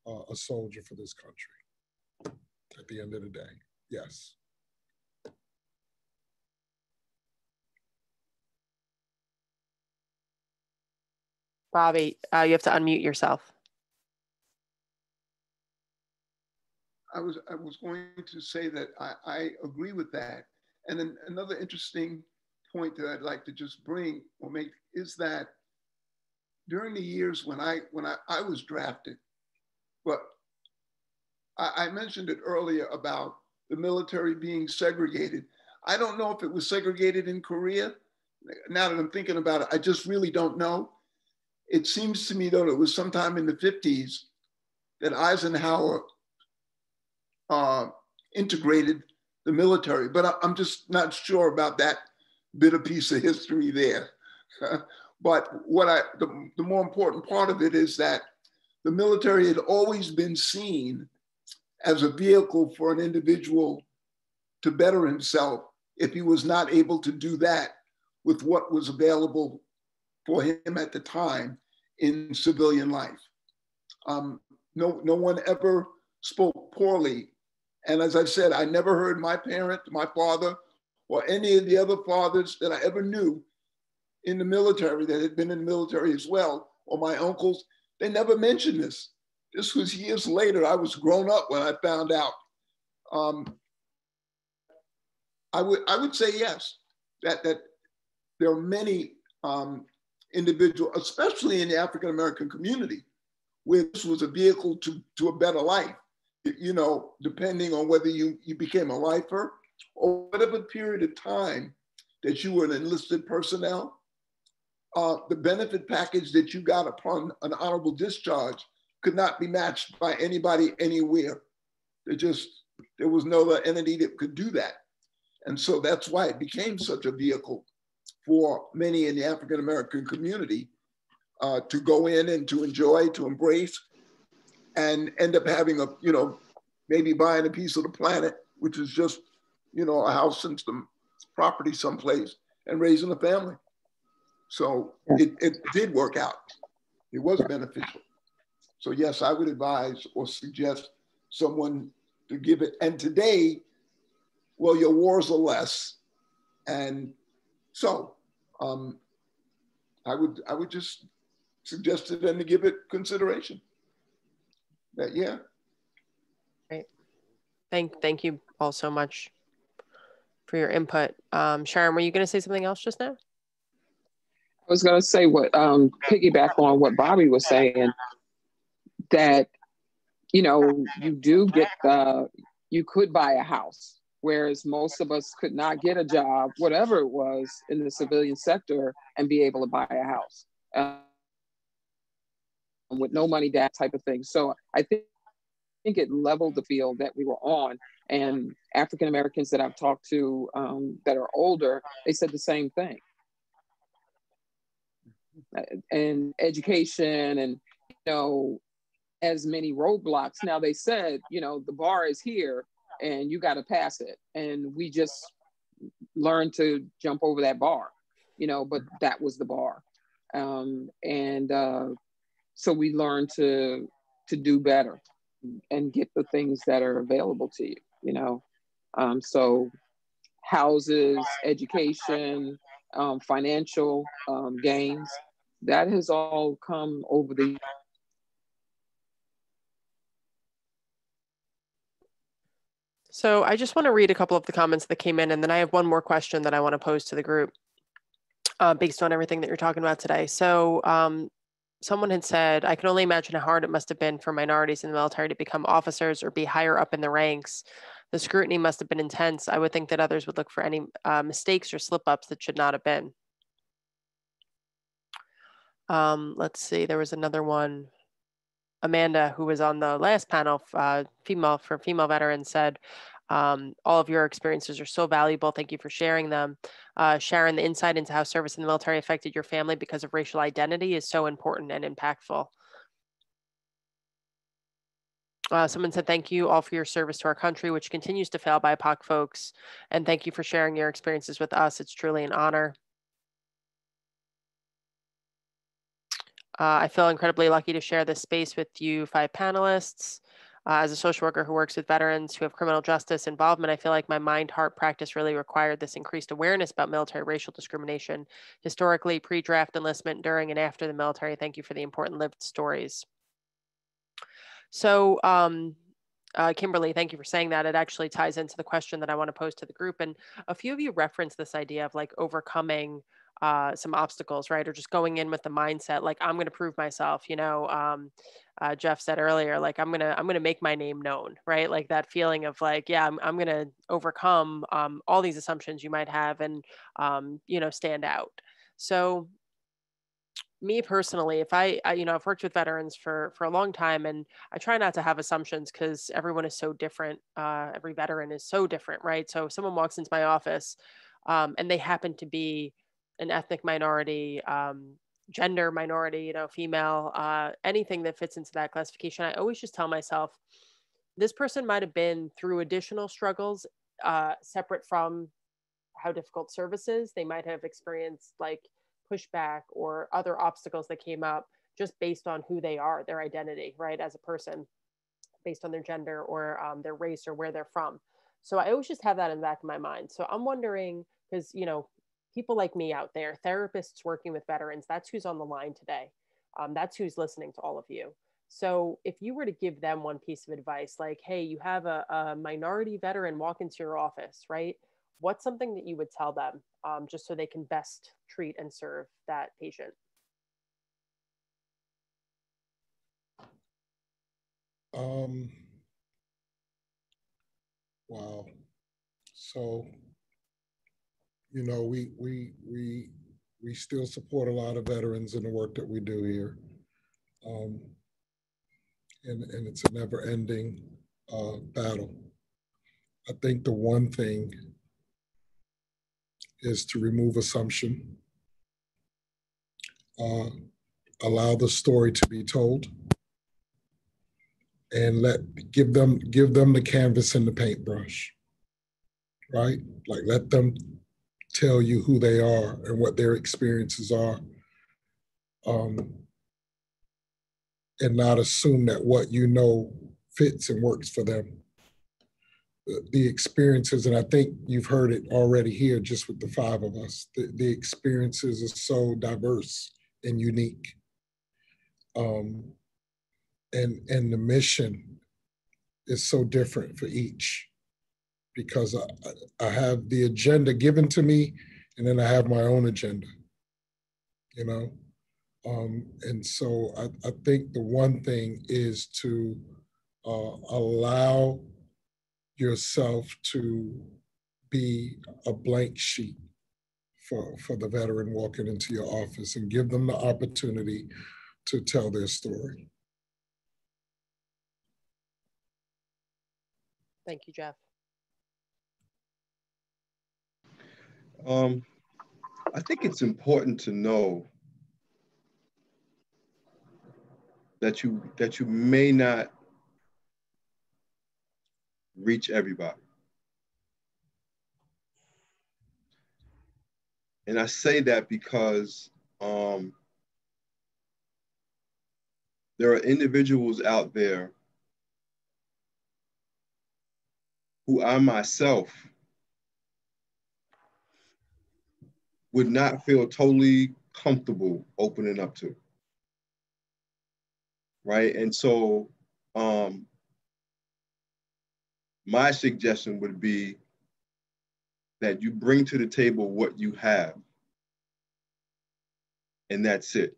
a soldier for this country. At the end of the day, yes. Bobby, you have to unmute yourself. I was going to say that I agree with that. And then another interesting point that I'd like to just bring or make is that during the years when I was drafted, but I mentioned it earlier about the military being segregated. I don't know if it was segregated in Korea. Now that I'm thinking about it, I just really don't know. It seems to me, though, it was sometime in the 50s that Eisenhower integrated the military, but I'm just not sure about that bit of piece of history there. But the more important part of it is that the military had always been seen as a vehicle for an individual to better himself if he was not able to do that with what was available for him at the time in civilian life. No one ever spoke poorly. And as I've said, I never heard my parent, my father, or any of the other fathers that I ever knew in the military that had been in the military as well, or my uncles, they never mentioned this. This was years later. I was grown up when I found out. I would say yes, that there are many individuals, especially in the African-American community, where this was a vehicle to a better life, you know, depending on whether you became a lifer or whatever period of time that you were an enlisted personnel. The benefit package that you got upon an honorable discharge could not be matched by anybody anywhere. There was no other entity that could do that. And so that's why it became such a vehicle for many in the African-American community to go in and to enjoy, to embrace, and end up having maybe buying a piece of the planet, which is just, a house and some property someplace, and raising a family. So it did work out. It was beneficial. So yes, I would advise or suggest someone to give it. And today, well, your wars are less. And so I would just suggest to them to give it consideration. That, yeah. Great. Thank you all so much for your input. Sharon, were you going to say something else just now? I was going to say piggyback on what Bobby was saying, that, you do get you could buy a house, whereas most of us could not get a job, whatever it was, in the civilian sector and be able to buy a house with no money, that type of thing. So I think think it leveled the field that we were on. And African Americans that I've talked to that are older, they said the same thing. And education and, you know, as many roadblocks. Now they said, you know, the bar is here and you got to pass it. And we just learned to jump over that bar, you know, but that was the bar. So we learned to do better and get the things that are available to you, you know. So houses, education, financial gains, that has all come over the. So I just want to read a couple of the comments that came in, and then I have one more question that I want to pose to the group based on everything that you're talking about today. So someone had said, I can only imagine how hard it must have been for minorities in the military to become officers or be higher up in the ranks. The scrutiny must have been intense. I would think that others would look for any mistakes or slip-ups that should not have been. Let's see, there was another one. Amanda, who was on the last panel, female veterans, said, all of your experiences are so valuable. Thank you for sharing them. Sharon, the insight into how service in the military affected your family because of racial identity is so important and impactful. Someone said, thank you all for your service to our country, which continues to fail BIPOC folks. And thank you for sharing your experiences with us. It's truly an honor. I feel incredibly lucky to share this space with you 5 panelists. As a social worker who works with veterans who have criminal justice involvement, I feel like my mind-heart practice really required this increased awareness about military racial discrimination, historically, pre-draft enlistment, during and after the military. Thank you for the important lived stories. So Kimberly, thank you for saying that. It actually ties into the question that I want to pose to the group. And a few of you referenced this idea of like overcoming some obstacles, right? Or just going in with the mindset, like, I'm going to prove myself, you know. Jeff said earlier, like, I'm going to make my name known, right? Like that feeling of like, yeah, I'm going to overcome all these assumptions you might have and, you know, stand out. So me personally, if you know, I've worked with veterans for a long time, and I try not to have assumptions because everyone is so different. Every veteran is so different, right? So if someone walks into my office and they happen to be an ethnic minority, gender minority, you know, female, anything that fits into that classification, I always just tell myself, this person might have been through additional struggles separate from how difficult service is. They might have experienced like pushback or other obstacles that came up just based on who they are, their identity, right, as a person, based on their gender or their race or where they're from. So I always just have that in the back of my mind. So I'm wondering, because, you know, people like me out there, therapists working with veterans, that's who's on the line today. That's who's listening to all of you. So if you were to give them one piece of advice, like, hey, you have a minority veteran walk into your office, right? What's something that you would tell them just so they can best treat and serve that patient? Wow. So, you know, we still support a lot of veterans in the work that we do here. And it's a never ending battle. I think the one thing is to remove assumption, allow the story to be told, and give them the canvas and the paintbrush, right? Like, let them tell you who they are and what their experiences are, and not assume that what you know fits and works for them. The experiences, and I think you've heard it already here just with the 5 of us, the experiences are so diverse and unique. And the mission is so different for each, because I have the agenda given to me, and then I have my own agenda, you know? And so I think the one thing is to allow yourself to be a blank sheet for the veteran walking into your office, and give them the opportunity to tell their story. Thank you, Jeff. I think it's important to know that you may not reach everybody. And I say that because there are individuals out there who I myself would not feel totally comfortable opening up to, right? And so my suggestion would be that you bring to the table what you have, and that's it.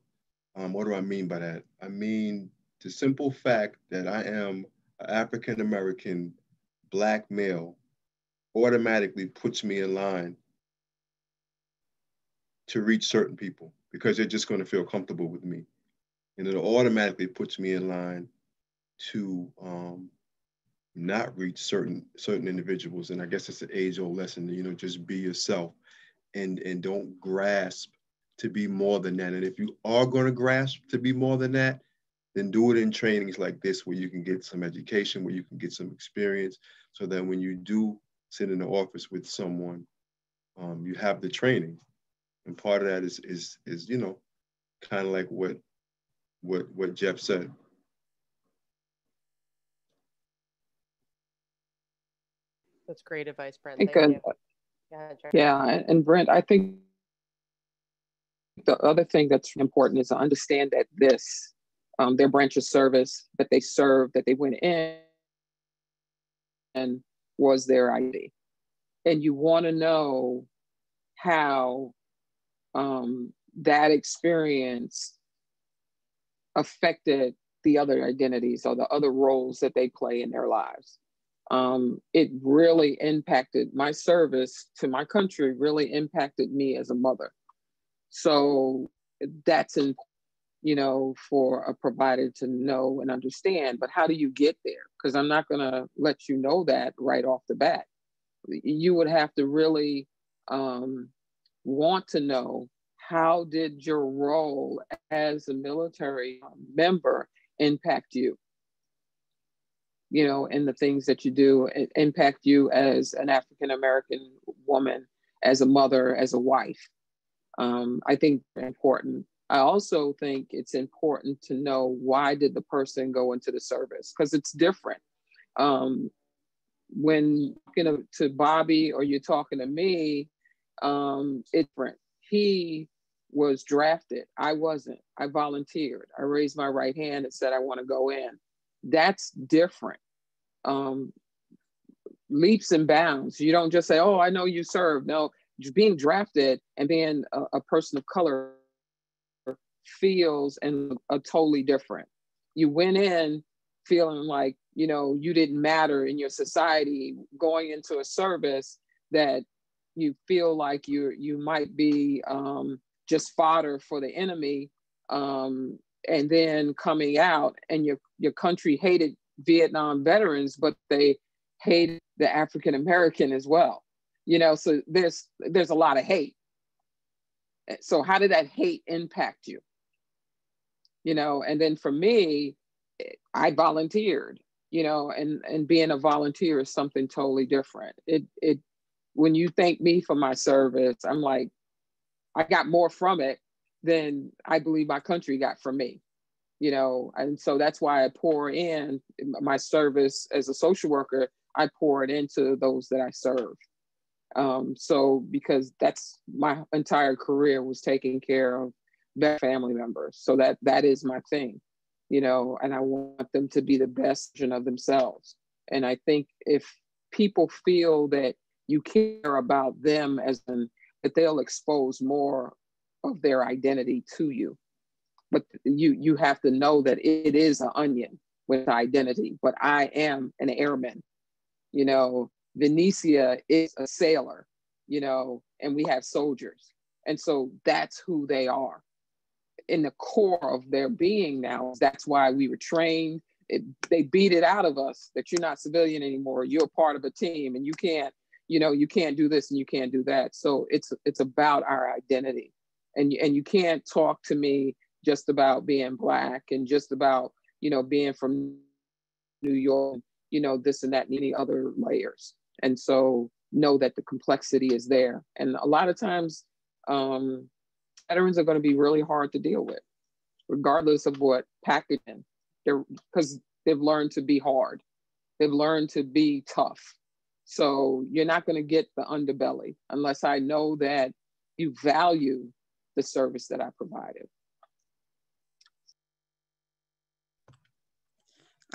What do I mean by that? I mean the simple fact that I am an African-American Black male automatically puts me in line to reach certain people because they're just going to feel comfortable with me. And it automatically puts me in line to not reach certain individuals. And I guess it's an age-old lesson, you know, just be yourself and don't grasp to be more than that. And if you are going to grasp to be more than that, then do it in trainings like this where you can get some education, where you can get some experience, so that when you do sit in the office with someone, you have the training. And part of that is you know, kind of like what Jeff said. That's great advice, Brent. Thank you. Yeah, and Brent, I think the other thing that's important is to understand that this, their branch of service that they served, that they went in, and was their identity. And you want to know how that experience affected the other identities or the other roles that they play in their lives. It really impacted my service to my country, really impacted me as a mother. So that's important, you know, for a provider to know and understand. But how do you get there? Because I'm not going to let you know that right off the bat. You would have to really want to know, how did your role as a military member impact you? You know, and the things that you do impact you as an African-American woman, as a mother, as a wife. I think it's important. I also think it's important to know, why did the person go into the service? Because it's different. When you're talking to Bobby or you're talking to me, it's different. He was drafted. I wasn't. I volunteered. I raised my right hand and said, I want to go in. That's different. Leaps and bounds. You don't just say, oh, I know you served. No, just being drafted and being a person of color feels and totally different. You went in feeling like, you know, you didn't matter in your society, going into a service that you feel like you might be just fodder for the enemy, and then coming out and your country hated Vietnam veterans, but they hated the African American as well. You know, so there's a lot of hate. So how did that hate impact you? You know, and then for me, I volunteered, you know, and being a volunteer is something totally different. It when you thank me for my service, I'm like, I got more from it than I believe my country got from me, you know. And so that's why I pour in my service as a social worker. I pour it into those that I serve. So because that's my entire career, was taking care of their family members. So that is my thing, you know, and I want them to be the best version of themselves. And I think if people feel that you care about them that they'll expose more of their identity to you. But you have to know that it is an onion with identity. But I am an airman, you know. Venetia is a sailor, you know, and we have soldiers. And so that's who they are. In the core of their being now, that's why we were trained. they beat it out of us that you're not civilian anymore. You're a part of a team, and you can't do this and you can't do that. So it's about our identity, and you can't talk to me just about being Black and just about being from New York, this and that and any other layers. And so know that the complexity is there, and a lot of times veterans are going to be really hard to deal with, regardless of what packaging. Because they've learned to be hard. They've learned to be tough. So you're not going to get the underbelly unless I know that you value the service that I provided.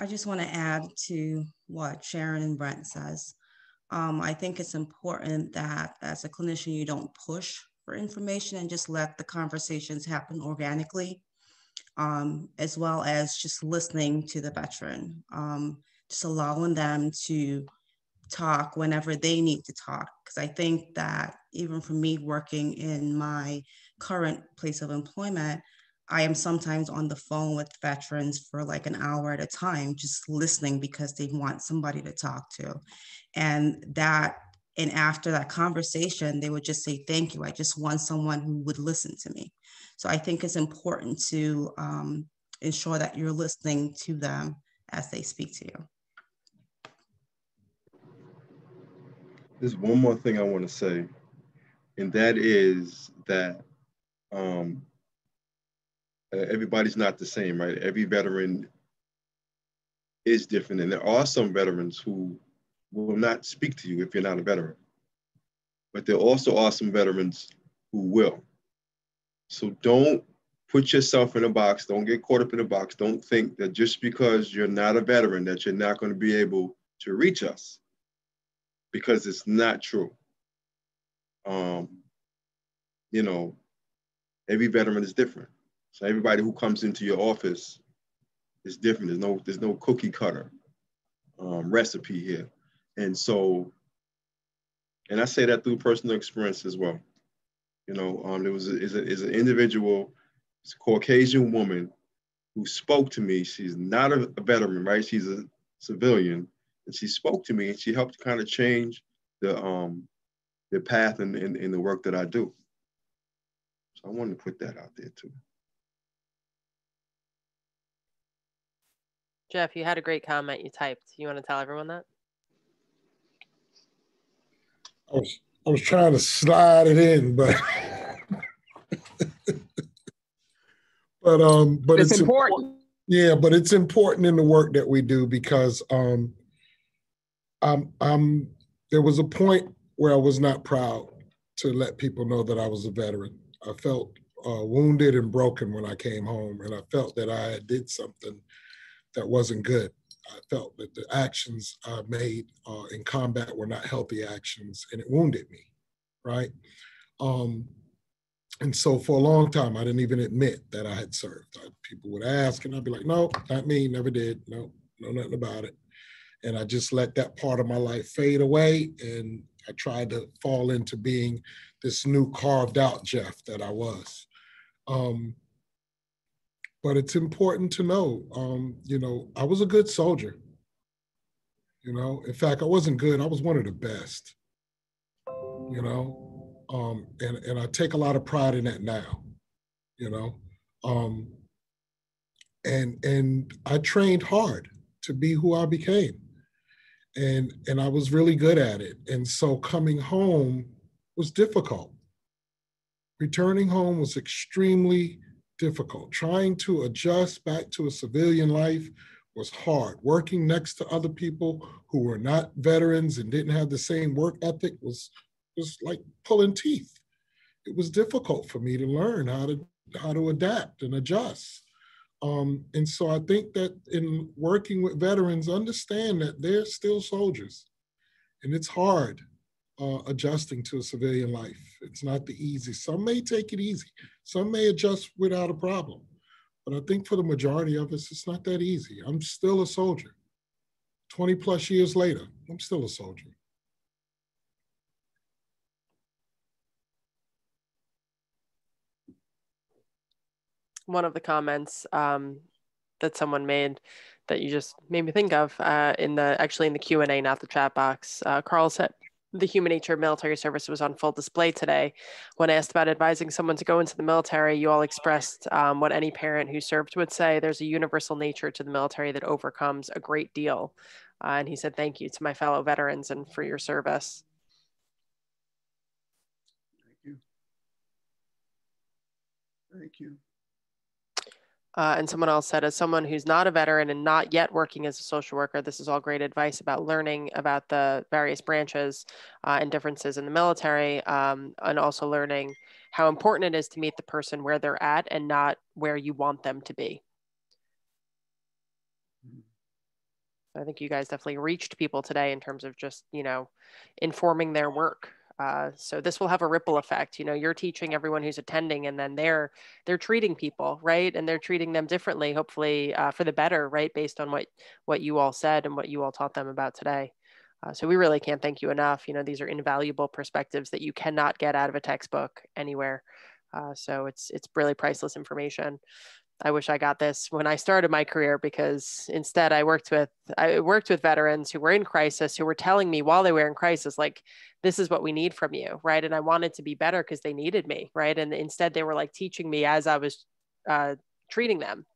I just want to add to what Sharon and Brent says. I think it's important that as a clinician, you don't push for information and just let the conversations happen organically. As well as just listening to the veteran, just allowing them to talk whenever they need to talk. Because I think that even for me working in my current place of employment, I am sometimes on the phone with veterans for like an hour at a time, just listening because they want somebody to talk to. And after that conversation, they would just say, thank you. I just want someone who would listen to me. So I think it's important to ensure that you're listening to them as they speak to you. There's one more thing I want to say, and that is that everybody's not the same, right? Every veteran is different, and there are some veterans who will not speak to you if you're not a veteran. But there also are some veterans who will. So don't put yourself in a box. Don't get caught up in a box. Don't think that just because you're not a veteran that you're not going to be able to reach us, because it's not true. Every veteran is different. So everybody who comes into your office is different. There's no cookie cutter recipe here. And I say that through personal experience as well. There was an individual, it's a Caucasian woman who spoke to me. She's not a veteran, right? She's a civilian, and she spoke to me, and she helped kind of change the path in the work that I do. So I wanted to put that out there too. Jeff, you had a great comment you typed. You want to tell everyone that? I was trying to slide it in, but but it's important. Yeah, but it's important in the work that we do, because there was a point where I was not proud to let people know that I was a veteran. I felt wounded and broken when I came home, and I felt that I did something that wasn't good. I felt that the actions I made in combat were not healthy actions, and it wounded me, right? And so for a long time, I didn't even admit that I had served. People would ask, and I'd be like, no, not me, never did, no, know nothing about it. And I just let that part of my life fade away, and I tried to fall into being this new carved out Jeff that I was. But it's important to know, I was a good soldier. In fact, I wasn't good, I was one of the best, and I take a lot of pride in that now, and I trained hard to be who I became, and I was really good at it. And so coming home was difficult. Returning home was extremely difficult. Trying to adjust back to a civilian life was hard. Working next to other people who were not veterans and didn't have the same work ethic was like pulling teeth. It was difficult for me to learn how to adapt and adjust. And so I think that in working with veterans, understand that they're still soldiers, and it's hard adjusting to a civilian life. It's not the easy. Some may take it easy. Some may adjust without a problem. But I think for the majority of us, it's not that easy. I'm still a soldier. 20 plus years later, I'm still a soldier. One of the comments that someone made that you just made me think of actually in the Q&A, not the chat box. Carl said, the human nature of military service was on full display today. When asked about advising someone to go into the military, you all expressed what any parent who served would say: there's a universal nature to the military that overcomes a great deal. And he said, thank you to my fellow veterans and for your service. Thank you. Thank you. And someone else said, as someone who's not a veteran and not yet working as a social worker, this is all great advice about learning about the various branches and differences in the military, and also learning how important it is to meet the person where they're at and not where you want them to be. I think you guys definitely reached people today in terms of just, informing their work. So this will have a ripple effect. You're teaching everyone who's attending, and then they're treating people, right? And they're treating them differently, hopefully for the better, right? Based on what you all said and what you all taught them about today. So we really can't thank you enough. These are invaluable perspectives that you cannot get out of a textbook anywhere. So it's really priceless information. I wish I got this when I started my career, because instead I worked with veterans who were in crisis, who were telling me while they were in crisis, like, this is what we need from you, right? And I wanted to be better because they needed me, right? And instead they were like teaching me as I was treating them.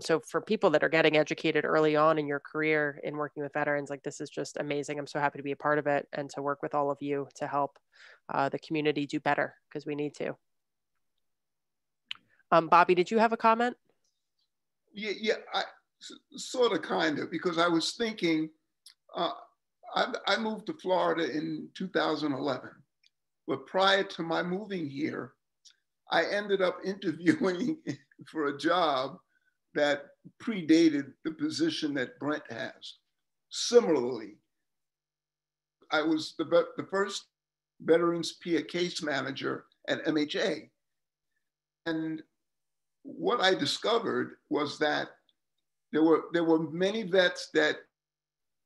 So for people that are getting educated early on in your career in working with veterans, like, this is just amazing. I'm so happy to be a part of it and to work with all of you to help the community do better, because we need to. Bobby, did you have a comment? Yeah, sort of, kind of, because I was thinking, I moved to Florida in 2011, but prior to my moving here, I ended up interviewing for a job that predated the position that Brent has. Similarly, I was the first Veterans Peer Case Manager at MHA. And what I discovered was that there were many vets that,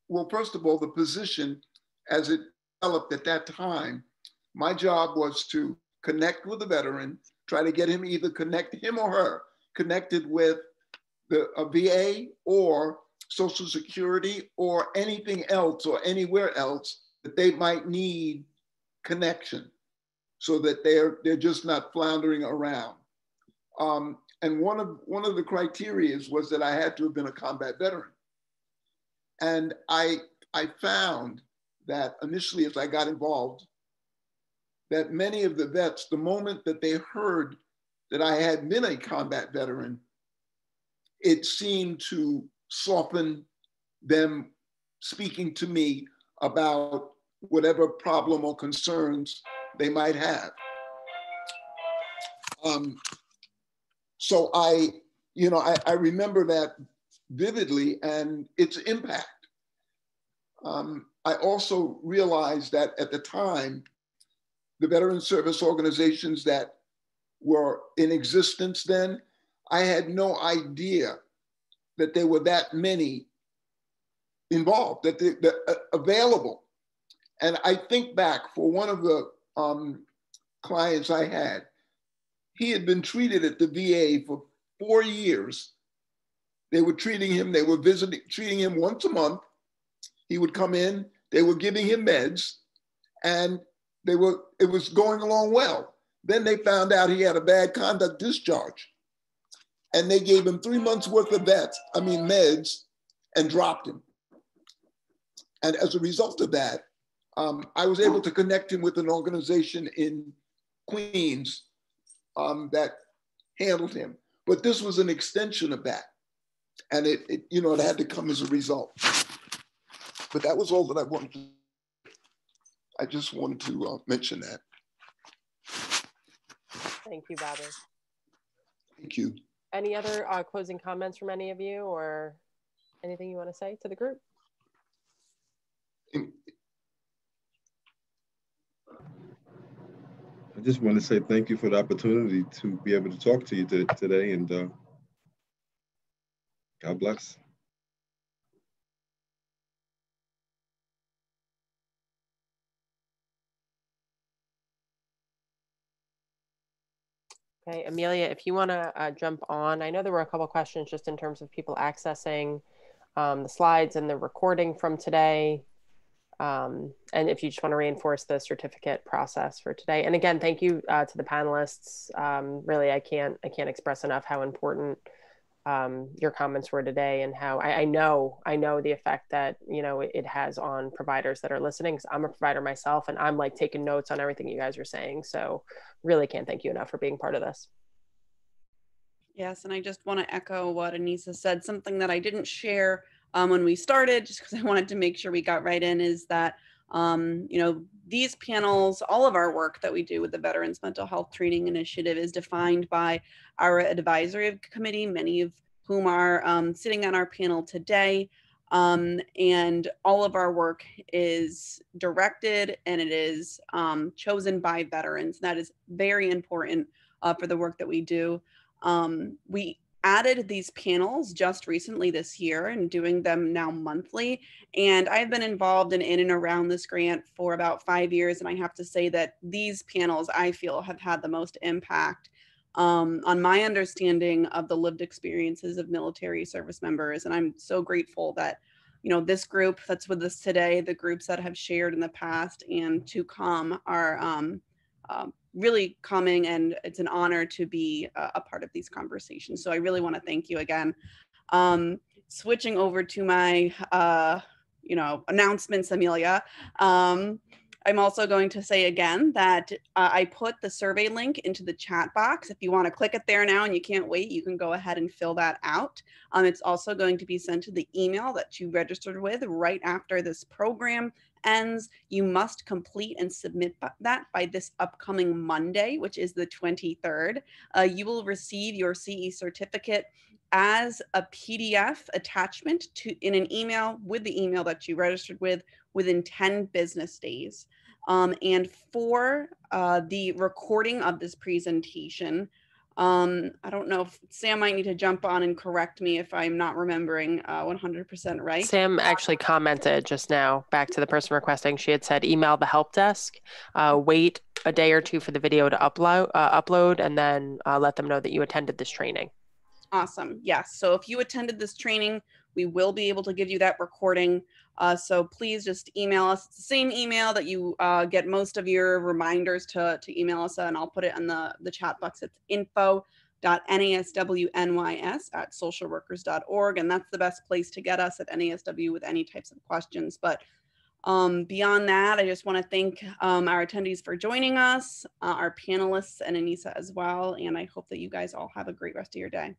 well, first of all, the position as it developed at that time, my job was to connect with the veteran, try to get him him or her connected with a VA or Social Security or anything else or anywhere else that they might need connection, so that they're just not floundering around. And one of the criteria was that I had to have been a combat veteran. And I found that initially, as I got involved, that many of the vets, the moment that they heard that I had been a combat veteran, it seemed to soften them speaking to me about whatever problem or concerns they might have. So I remember that vividly and its impact. I also realized that at the time, the veteran service organizations that were in existence then, I had no idea that there were that many involved, that available. And I think back for one of the clients I had, he had been treated at the VA for 4 years. They were treating him, treating him once a month. He would come in, they were giving him meds, and it was going along well. Then they found out he had a bad conduct discharge, and they gave him 3 months worth of meds, and dropped him. And as a result of that, I was able to connect him with an organization in Queens that handled him. But this was an extension of that. And it had to come as a result. But that was all that I wanted to. I just wanted to mention that. Thank you, Bobby. Thank you. Any other closing comments from any of you, or anything you want to say to the group? I just want to say thank you for the opportunity to be able to talk to you today, and God bless. Okay, Amelia, if you want to jump on, I know there were a couple of questions just in terms of people accessing the slides and the recording from today. And if you just want to reinforce the certificate process for today. And again, thank you to the panelists. Really, I can't express enough how important your comments were today, and how I know the effect that, you know, it has on providers that are listening. 'Cause I'm a provider myself, and I'm like taking notes on everything you guys are saying. So really can't thank you enough for being part of this. Yes, and I just want to echo what Anissa said. Something that I didn't share when we started, just because I wanted to make sure we got right in, is that you know, these panels, all of our work that we do with the Veterans Mental Health Training Initiative is defined by our advisory committee, many of whom are sitting on our panel today. And all of our work is directed and it is chosen by veterans. That is very important for the work that we do. We added these panels just recently this year and doing them now monthly. And I've been involved in and around this grant for about 5 years. And I have to say that these panels, I feel, have had the most impact on my understanding of the lived experiences of military service members. And I'm so grateful that, you know, this group that's with us today, the groups that have shared in the past and to come are really coming, and it's an honor to be a part of these conversations. So I really want to thank you again. Switching over to my, you know, announcements, Amelia. I'm also going to say again that I put the survey link into the chat box. If you want to click it there now and you can't wait, you can go ahead and fill that out. It's also going to be sent to the email that you registered with right after this program ends. You must complete and submit that by this upcoming Monday, which is the 23rd. You will receive your CE certificate as a PDF attachment in an email with the email that you registered with within 10 business days. And for the recording of this presentation, I don't know if Sam might need to jump on and correct me if I'm not remembering 100% right. Sam actually commented just now back to the person requesting. She had said, email the help desk, wait a day or two for the video to upload, and then let them know that you attended this training. Awesome. Yes. So if you attended this training, we will be able to give you that recording. So please just email us. It's the same email that you get most of your reminders to email us, and I'll put it in the chat box. It's info.naswnys@socialworkers.org, and that's the best place to get us at NASW with any types of questions. But beyond that, I just want to thank our attendees for joining us, our panelists, and Anissa as well. And I hope that you guys all have a great rest of your day.